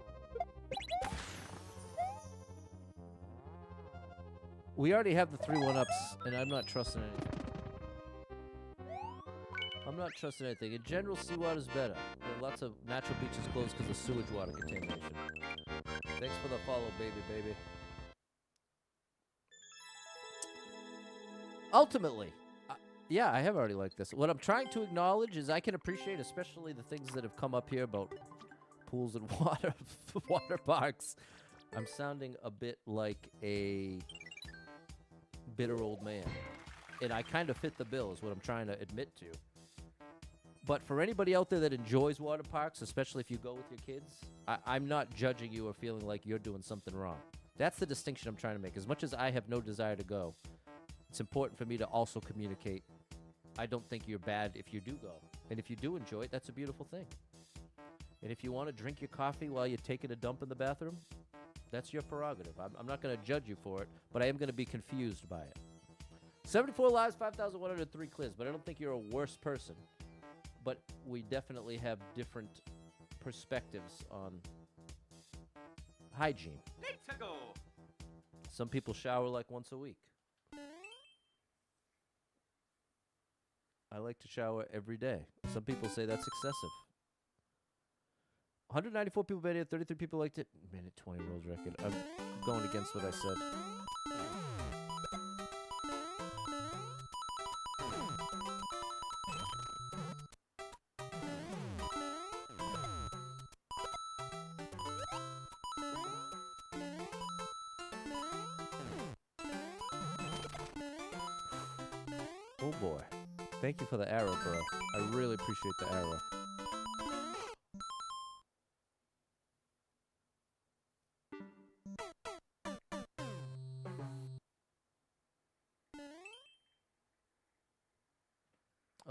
We already have the 3 1-ups, and I'm not trusting anything. I'm not trusting anything. In general, seawater's better. There are lots of natural beaches closed because of sewage water contamination. Thanks for the follow, baby. Ultimately, yeah, I have already liked this. What I'm trying to acknowledge is I can appreciate especially the things that have come up here about pools and water parks. I'm sounding a bit like a bitter old man. And I kind of fit the bill is what I'm trying to admit to. But for anybody out there that enjoys water parks, especially if you go with your kids, I'm not judging you or feeling like you're doing something wrong. That's the distinction I'm trying to make. As much as I have no desire to go, it's important for me to also communicate I don't think you're bad if you do go. And if you do enjoy it, that's a beautiful thing. And if you want to drink your coffee while you're taking a dump in the bathroom, that's your prerogative. I'm not going to judge you for it, but I am going to be confused by it. 74 lives, 5,103 clears, but I don't think you're a worse person. But we definitely have different perspectives on hygiene. Let's go. Some people shower like once a week. I like to shower every day. Some people say that's excessive. 194 people made it, 33 people liked it. Minute 20 world record. I'm going against what I said. Oh boy. Thank you for the arrow, bro. I really appreciate the arrow.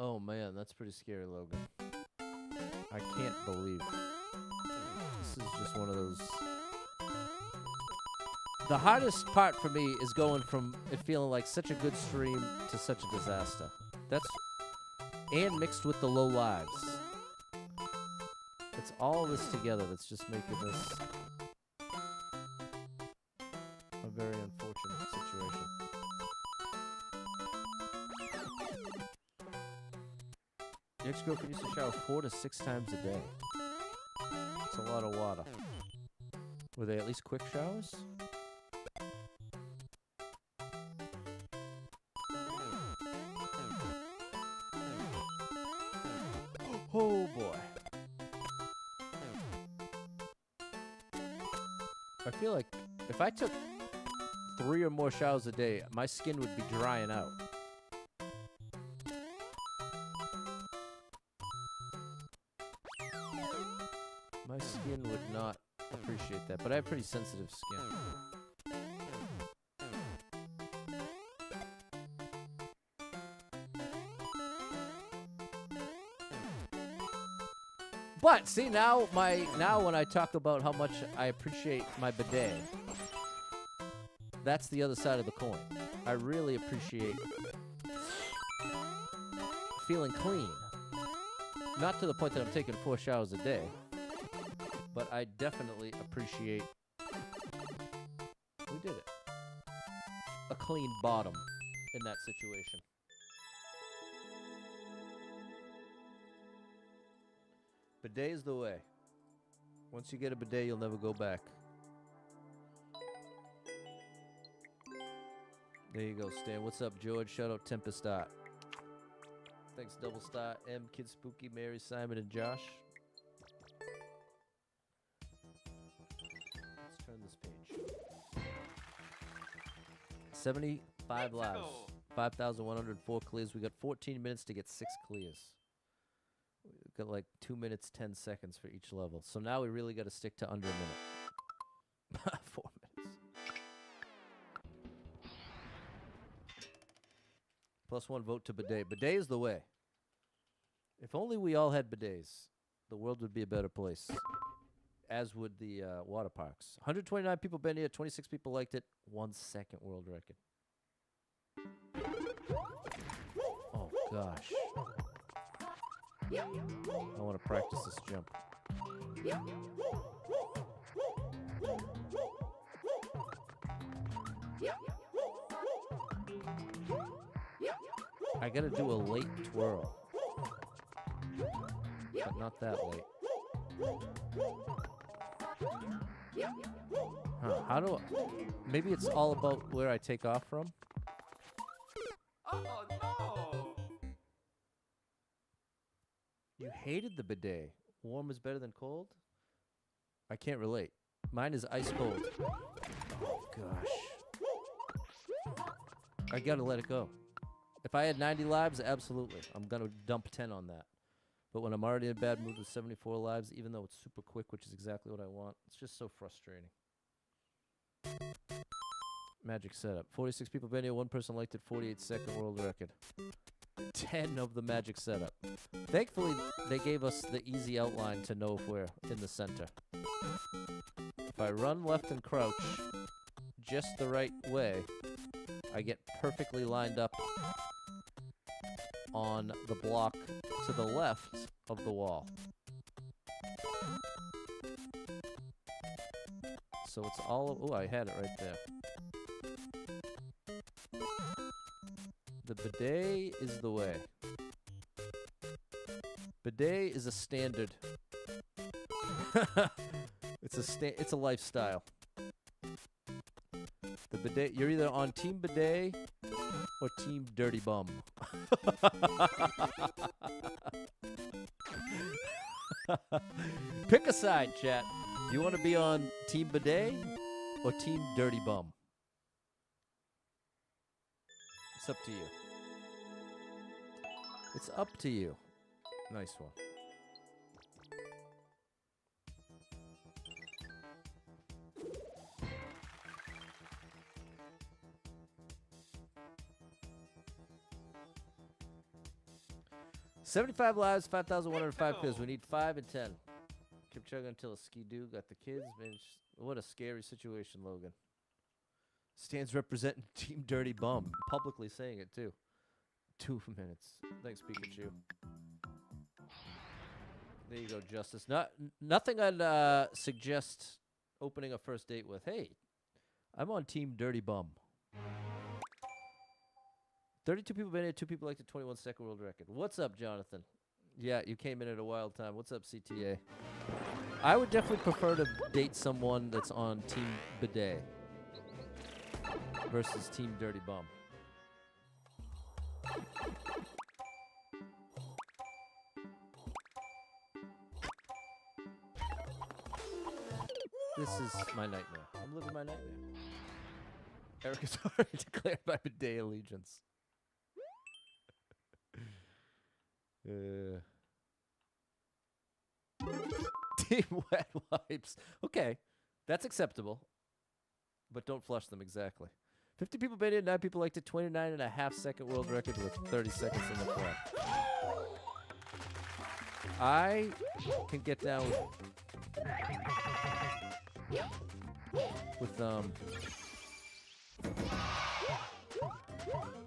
Oh man, that's pretty scary, Logan. I can't believe this is just one of those. The hardest part for me is going from it feeling like such a good stream to such a disaster. And mixed with the low lives. It's all this together that's just making this a very unfortunate situation. The ex-girlfriend used to shower 4 to 6 times a day. It's a lot of water. Were they at least quick showers? Oh boy. I feel like if I took 3 or more showers a day, my skin would be drying out. My skin would not appreciate that, but I have pretty sensitive skin. But see now when I talk about how much I appreciate my bidet, that's the other side of the coin. I really appreciate feeling clean. Not to the point that I'm taking 4 showers a day, but I definitely appreciate we did it. A clean bottom in that situation. Bidet is the way. Once you get a bidet, you'll never go back. There you go, Stan. What's up, George? Shout out Tempest Art. Thanks, Double Star, M, Kid Spooky, Mary, Simon, and Josh. Let's turn this page. 75 Let's lives. go. 5,104 clears. We got 14 minutes to get 6 clears. We've got like 2 minutes, 10 seconds for each level. So now we really got to stick to under a minute. 4 minutes. +1 vote to bidet. Bidet is the way. If only we all had bidets, the world would be a better place. As would the water parks. 129 people been here. 26 people liked it. 1 second world record. Oh, gosh. I want to practice this jump. I got to do a late twirl. But not that late. Huh, how do I, maybe it's all about where I take off from? Oh no! You hated the bidet. Warm is better than cold? I can't relate. Mine is ice cold. Oh, gosh. I gotta let it go. If I had 90 lives, absolutely. I'm gonna dump 10 on that. But when I'm already in a bad mood with 74 lives, even though it's super quick, which is exactly what I want, it's just so frustrating. Magic setup. 46 people been here. 1 person liked it. 48-second world record. 10 of the magic setup. Thankfully, they gave us the easy outline to know if we're in the center. If I run left and crouch just the right way, I get perfectly lined up on the block to the left of the wall. So it's all... Oh, I had it right there. The bidet is the way. Bidet is a standard. It's a lifestyle. The bidet, you're either on team bidet or team dirty bum. Pick a side, chat. You want to be on team bidet or team dirty bum? It's up to you. It's up to you. Nice one. $75 lives, 5,105 kills. We need 5 and 10. Keep chugging until a ski-doo got the kids. Man, what a scary situation, Logan. Stands representing Team Dirty Bum. Publicly saying it, too. 2 minutes. Thanks, Pikachu. There you go, Justice. Nothing I'd suggest opening a first date with. Hey, I'm on Team Dirty Bum. 32 people been here, 2 people liked the 21-second world record. What's up, Jonathan? Yeah, you came in at a wild time. What's up, CTA? I would definitely prefer to date someone that's on Team Bidet versus Team Dirty Bum. This is my nightmare. I'm living my nightmare. Eric has already declared my bidet allegiance. Team wet wipes. Okay, that's acceptable. But don't flush them exactly. 50 people been in, 9 people liked it. 29.5-second world record with 30 seconds in the front. I can get down with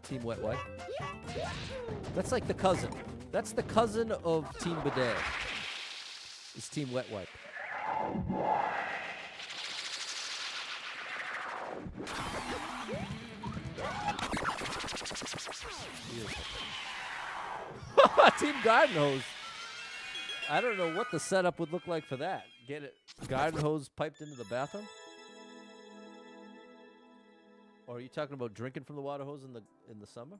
Team Wet Wipe. That's like the cousin. That's the cousin of Team Bidet. It's Team Wet Wipe. Team Garden Hose. I don't know what the setup would look like for that. Get it? Garden hose piped into the bathroom? Or are you talking about drinking from the water hose in the summer?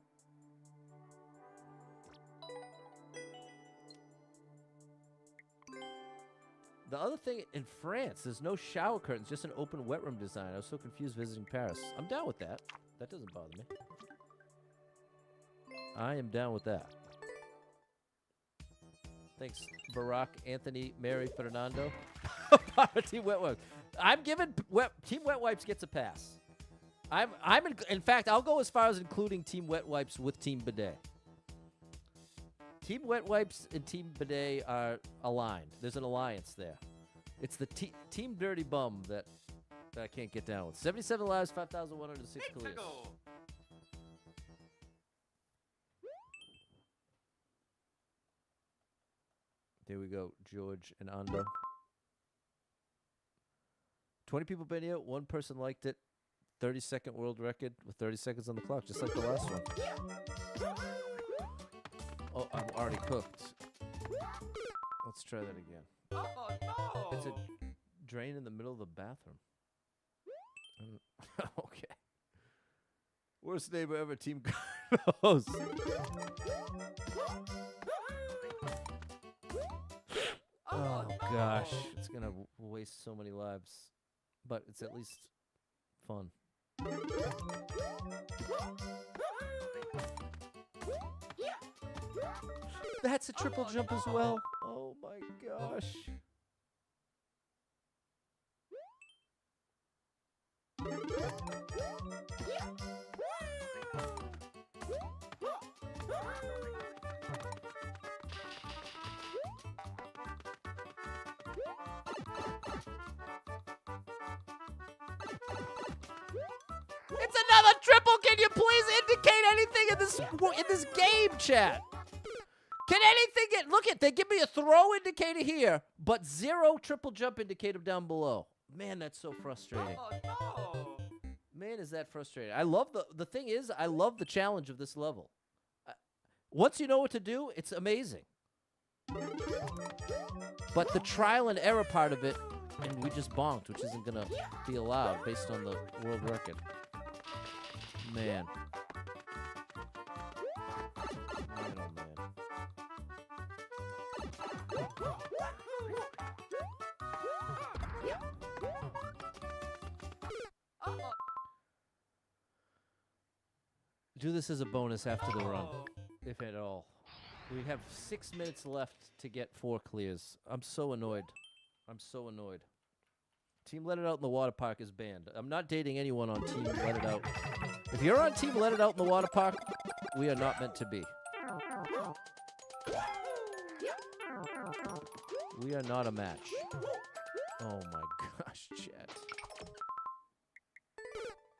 The other thing, in France, there's no shower curtains, just an open wet room design. I was so confused visiting Paris. I'm down with that. That doesn't bother me. I am down with that. Thanks, Barack, Anthony, Mary, Fernando. Team Wet Wipes. I'm giving Team Wet Wipes gets a pass. In fact, I'll go as far as including Team Wet Wipes with Team Bidet. Team Wet Wipes and Team Bidet are aligned. There's an alliance there. It's the Team Dirty Bum that I can't get down with. 77 lives, 5,106 clears. There we go, George and Ando. 20 people been here. One person liked it. 30-second world record with 30 seconds on the clock, just like the last one. Oh, I'm already cooked. Let's try that again. Oh no! It's a drain in the middle of the bathroom. Okay. Worst neighbor ever, Team Carlos. Oh gosh, it's gonna waste so many lives, but it's at least fun. That's a triple jump as well. Oh my gosh. It's another triple. Can you please indicate anything in this game, chat? Can anything get... Look at, they give me a throw indicator here, but 0 triple jump indicator down below. Man, that's so frustrating. Oh no! Man, is that frustrating. I love the thing is, I love the challenge of this level. Once you know what to do, it's amazing. But the trial and error part of it, and we just bonked, which isn't going to be allowed based on the world record. Man. Man, oh man. Do this as a bonus after the run, if at all. We have 6 minutes left to get 4 clears. I'm so annoyed. I'm so annoyed. Team Let It Out in the Water Park is banned. I'm not dating anyone on Team Let It Out. If you're on Team Let It Out in the Water Park, we are not meant to be. We are not a match. Oh my gosh, chat.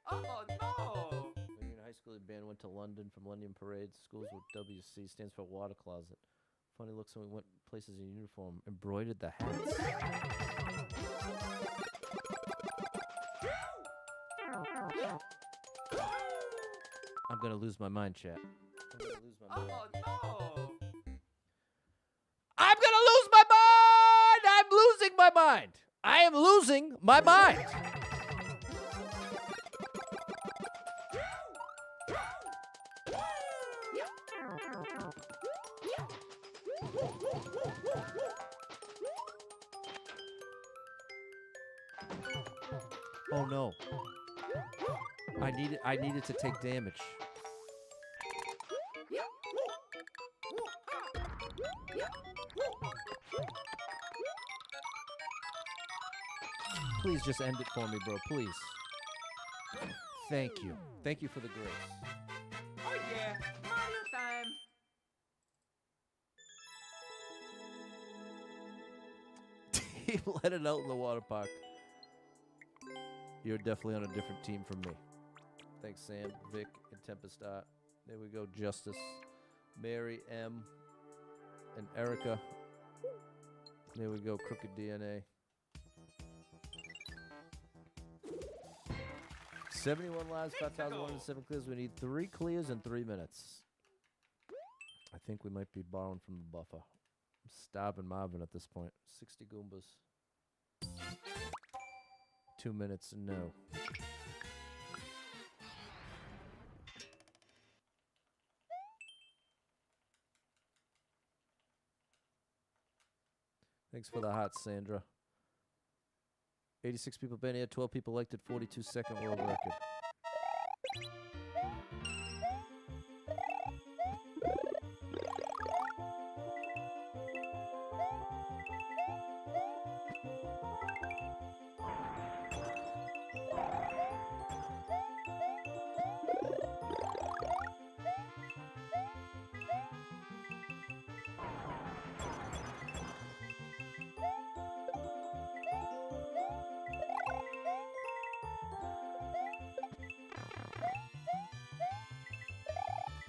Oh no! When you're in high school, the band went to London from London Parades. Schools with WC stands for Water Closet. Funny looks when we went places in uniform. Embroidered the hats. I'm gonna lose my mind, chat. I'm gonna lose my mind. Oh no! I'm gonna lose my mind! I'm losing my mind! I am losing my mind! Oh no. I needed to take damage. Please just end it for me, bro. Please. Thank you. Thank you for the grace. Oh yeah! Mario time! Team Let It Out in the Water Park. You're definitely on a different team from me. Thanks, Sam, Vic, and Tempest Art. There we go, Justice, Mary, M, and Erica. There we go, Crooked DNA. 71 lives, 5,107 clears. We need 3 clears in 3 minutes. I think we might be borrowing from the buffer. I'm starving Marvin at this point. 60 Goombas. 2 minutes, no. Thanks for the heart, Sandra. 86 people been here, 12 people liked it, 42-second world record.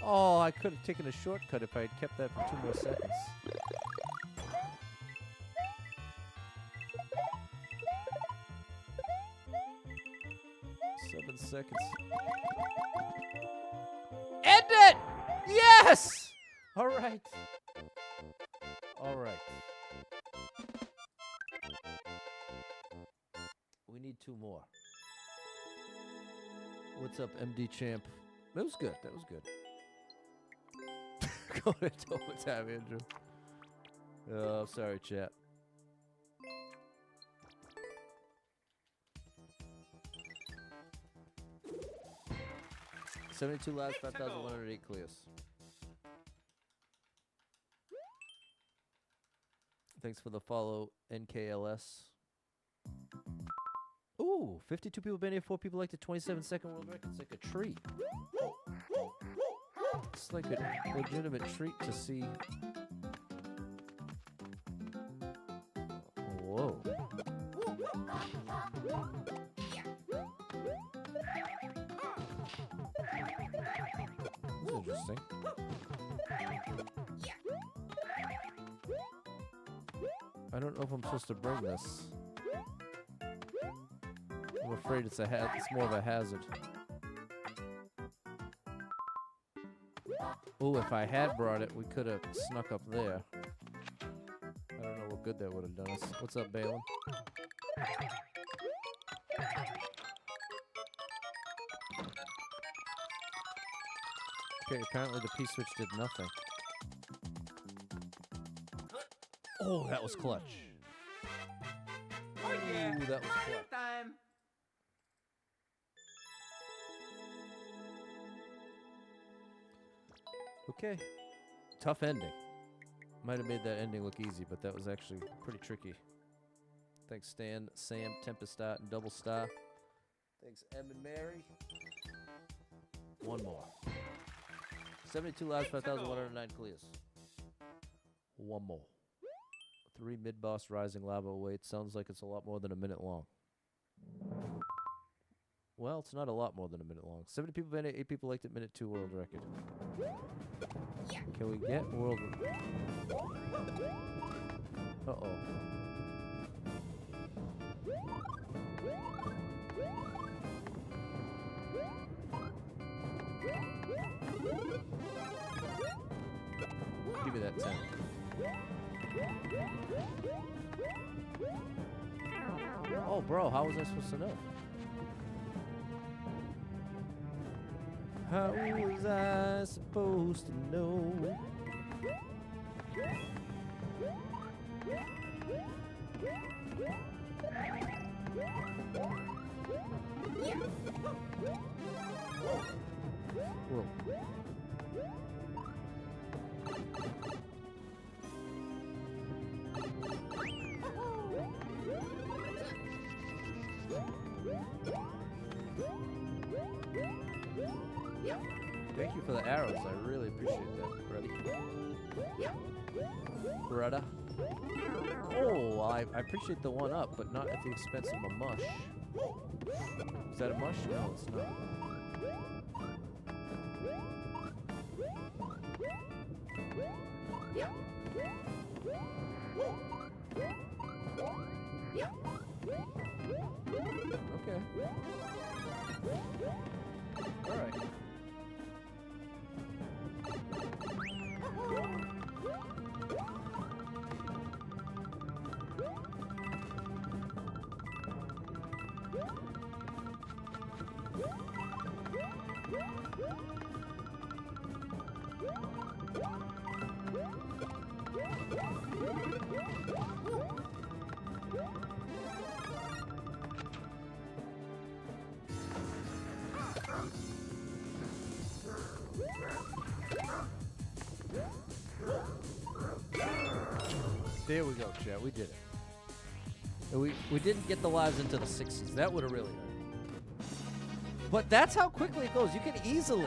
Oh, I could have taken a shortcut if I had kept that for 2 more seconds. Seven seconds. End it! Yes! All right. All right. We need 2 more. What's up, MD Champ? That was good. That was good. Go into overtime, Andrew. Oh, sorry, chat. $72 lives, 5,108 clears. Thanks for the follow, NKLS. Ooh, 52 people been here, 4 people liked the 27-second world record. It's like a treat. It's like a legitimate treat to see. Whoa. That's interesting. I don't know if I'm supposed to bring this. I'm afraid it's more of a hazard. Oh, if I had brought it, we could have snuck up there. I don't know what good that would have done us. What's up, Balin? Okay, apparently the P-switch did nothing. Oh, that was clutch. Oh yeah, Ooh, that was Mario clutch. time. Okay. Tough ending. Might have made that ending look easy, but that was actually pretty tricky. Thanks, Stan, Sam, Tempest Star, and Double Star. Thanks, Em and Mary. 1 more. 72 lives, 5,109 clears. 1 more. 3 mid-boss rising lava awaits. Sounds like it's a lot more than a minute long. Well, it's not a lot more than a minute long. 70 people been it, 8 people liked it, minute 2 world record. Can we get world Uh-oh. Give me that 10. Oh, bro, how was I supposed to know? How was I supposed to know? Whoa. Thank you for the arrows. I really appreciate that, buddy. Brother. Oh, I appreciate the 1-up, but not at the expense of a mush. Is that a mush? No, it's not. Okay. All right. There we go, chat. We did it. And we didn't get the lives into the 60s. That would have really hurt. But that's how quickly it goes. You can easily,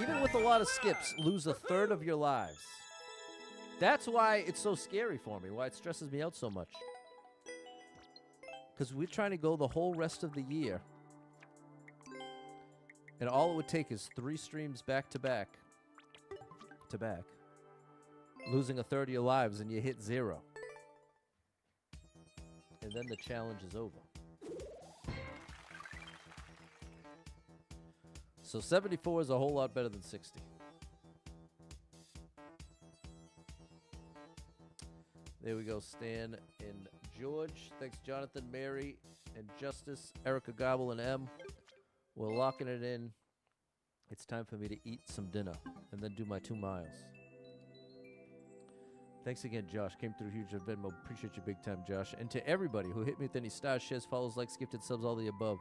even with a lot of skips, lose a third of your lives. That's why it's so scary for me, why it stresses me out so much. Because we're trying to go the whole rest of the year. And all it would take is 3 streams back to back. Losing a third of your lives and you hit 0. And then the challenge is over. So 74 is a whole lot better than 60. There we go, Stan and George. Thanks, Jonathan, Mary, and Justice, Erica Gobble, and M. We're locking it in. It's time for me to eat some dinner and then do my 2 miles. Thanks again, Josh. Came through huge on Venmo. Appreciate you big time, Josh. And to everybody who hit me with any stars, shares, follows, likes, gifted subs, all the above.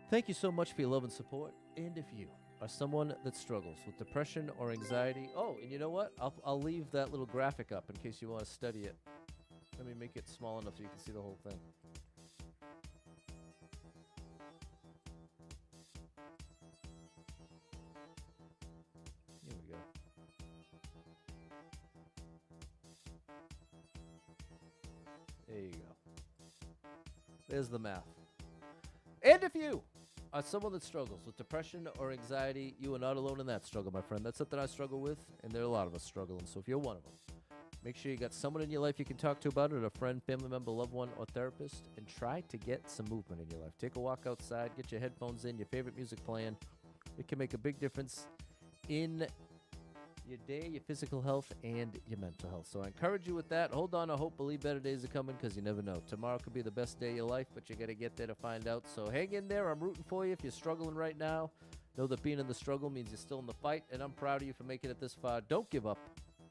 Thank you so much for your love and support. And if you are someone that struggles with depression or anxiety, oh, and you know what? I'll leave that little graphic up in case you want to study it. Let me make it small enough so you can see the whole thing. Here we go. There you go. There's the math. And if you are someone that struggles with depression or anxiety, you are not alone in that struggle, my friend. That's something I struggle with, and there are a lot of us struggling. So if you're one of them, make sure you got someone in your life you can talk to about it, a friend, family member, loved one, or therapist, and try to get some movement in your life. Take a walk outside, get your headphones in, your favorite music playing. It can make a big difference in your day, your physical health, and your mental health. So I encourage you with that. Hold on to hope, believe better days are coming, because you never know. Tomorrow could be the best day of your life, but you got to get there to find out. So hang in there. I'm rooting for you. If you're struggling right now, know that being in the struggle means you're still in the fight, and I'm proud of you for making it this far. Don't give up.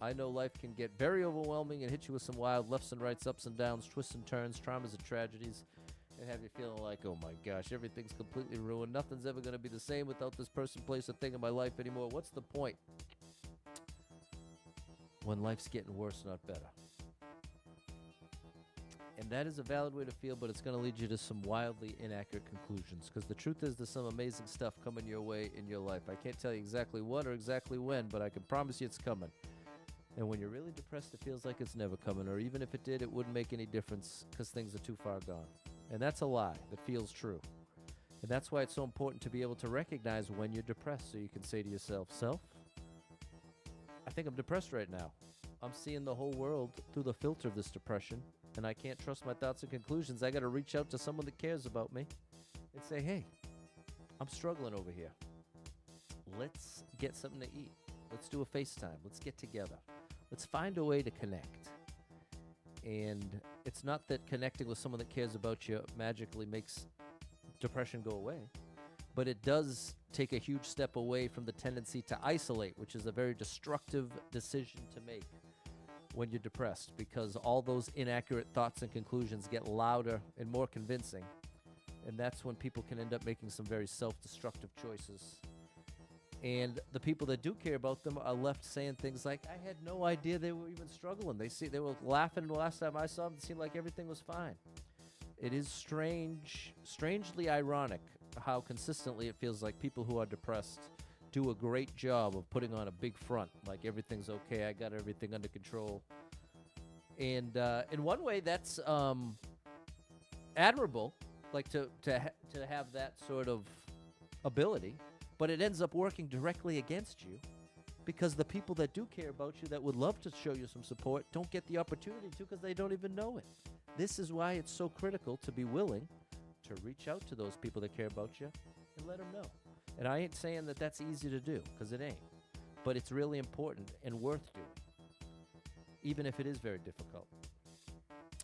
I know life can get very overwhelming and hit you with some wild lefts and rights, ups and downs, twists and turns, traumas and tragedies, and have you feeling like, oh my gosh, everything's completely ruined. Nothing's ever going to be the same without this person, place, or thing in my life anymore. What's the point? When life's getting worse, not better. And that is a valid way to feel, but it's going to lead you to some wildly inaccurate conclusions. Because the truth is there's some amazing stuff coming your way in your life. I can't tell you exactly what or exactly when, but I can promise you it's coming. And when you're really depressed, it feels like it's never coming. Or even if it did, it wouldn't make any difference because things are too far gone. And that's a lie that feels true. And that's why it's so important to be able to recognize when you're depressed, so you can say to yourself, self, I think I'm depressed right now. I'm seeing the whole world through the filter of this depression, and I can't trust my thoughts and conclusions. I got to reach out to someone that cares about me and say, hey, I'm struggling over here. Let's get something to eat. Let's do a FaceTime. Let's get together. Let's find a way to connect. And it's not that connecting with someone that cares about you magically makes depression go away, but it does take a huge step away from the tendency to isolate, which is a very destructive decision to make when you're depressed, because all those inaccurate thoughts and conclusions get louder and more convincing. And that's when people can end up making some very self-destructive choices. And the people that do care about them are left saying things like, I had no idea they were even struggling. They were laughing the last time I saw them. It seemed like everything was fine. It is strangely ironic how consistently it feels like people who are depressed do a great job of putting on a big front, like everything's okay, I got everything under control. And in one way, that's admirable, like to have that sort of ability, but it ends up working directly against you because the people that do care about you, that would love to show you some support, don't get the opportunity to because they don't even know it. This is why it's so critical to be willing to reach out to those people that care about you and let them know. And I ain't saying that that's easy to do, because it ain't. But it's really important and worth doing, even if it is very difficult.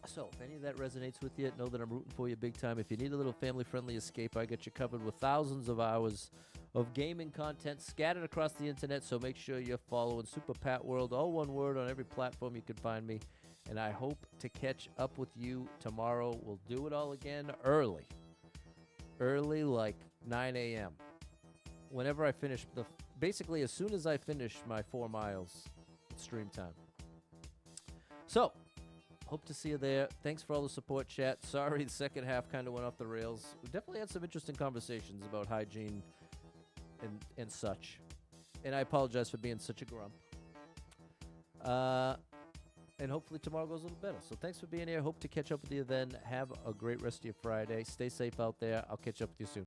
So if any of that resonates with you, know that I'm rooting for you big time. If you need a little family-friendly escape, I got you covered with thousands of hours of gaming content scattered across the internet, so make sure you're following Super Pat World, all one word, on every platform you can find me. And I hope to catch up with you tomorrow. We'll do it all again early. Early, like 9 a.m. Whenever I finish, basically as soon as I finish my 4 miles, it's stream time. So, Hope to see you there. Thanks for all the support, chat. Sorry the second half kind of went off the rails. We definitely had some interesting conversations about hygiene and such. And I apologize for being such a grump. And hopefully tomorrow goes a little better. So thanks for being here. Hope to catch up with you then. Have a great rest of your Friday. Stay safe out there. I'll catch up with you soon.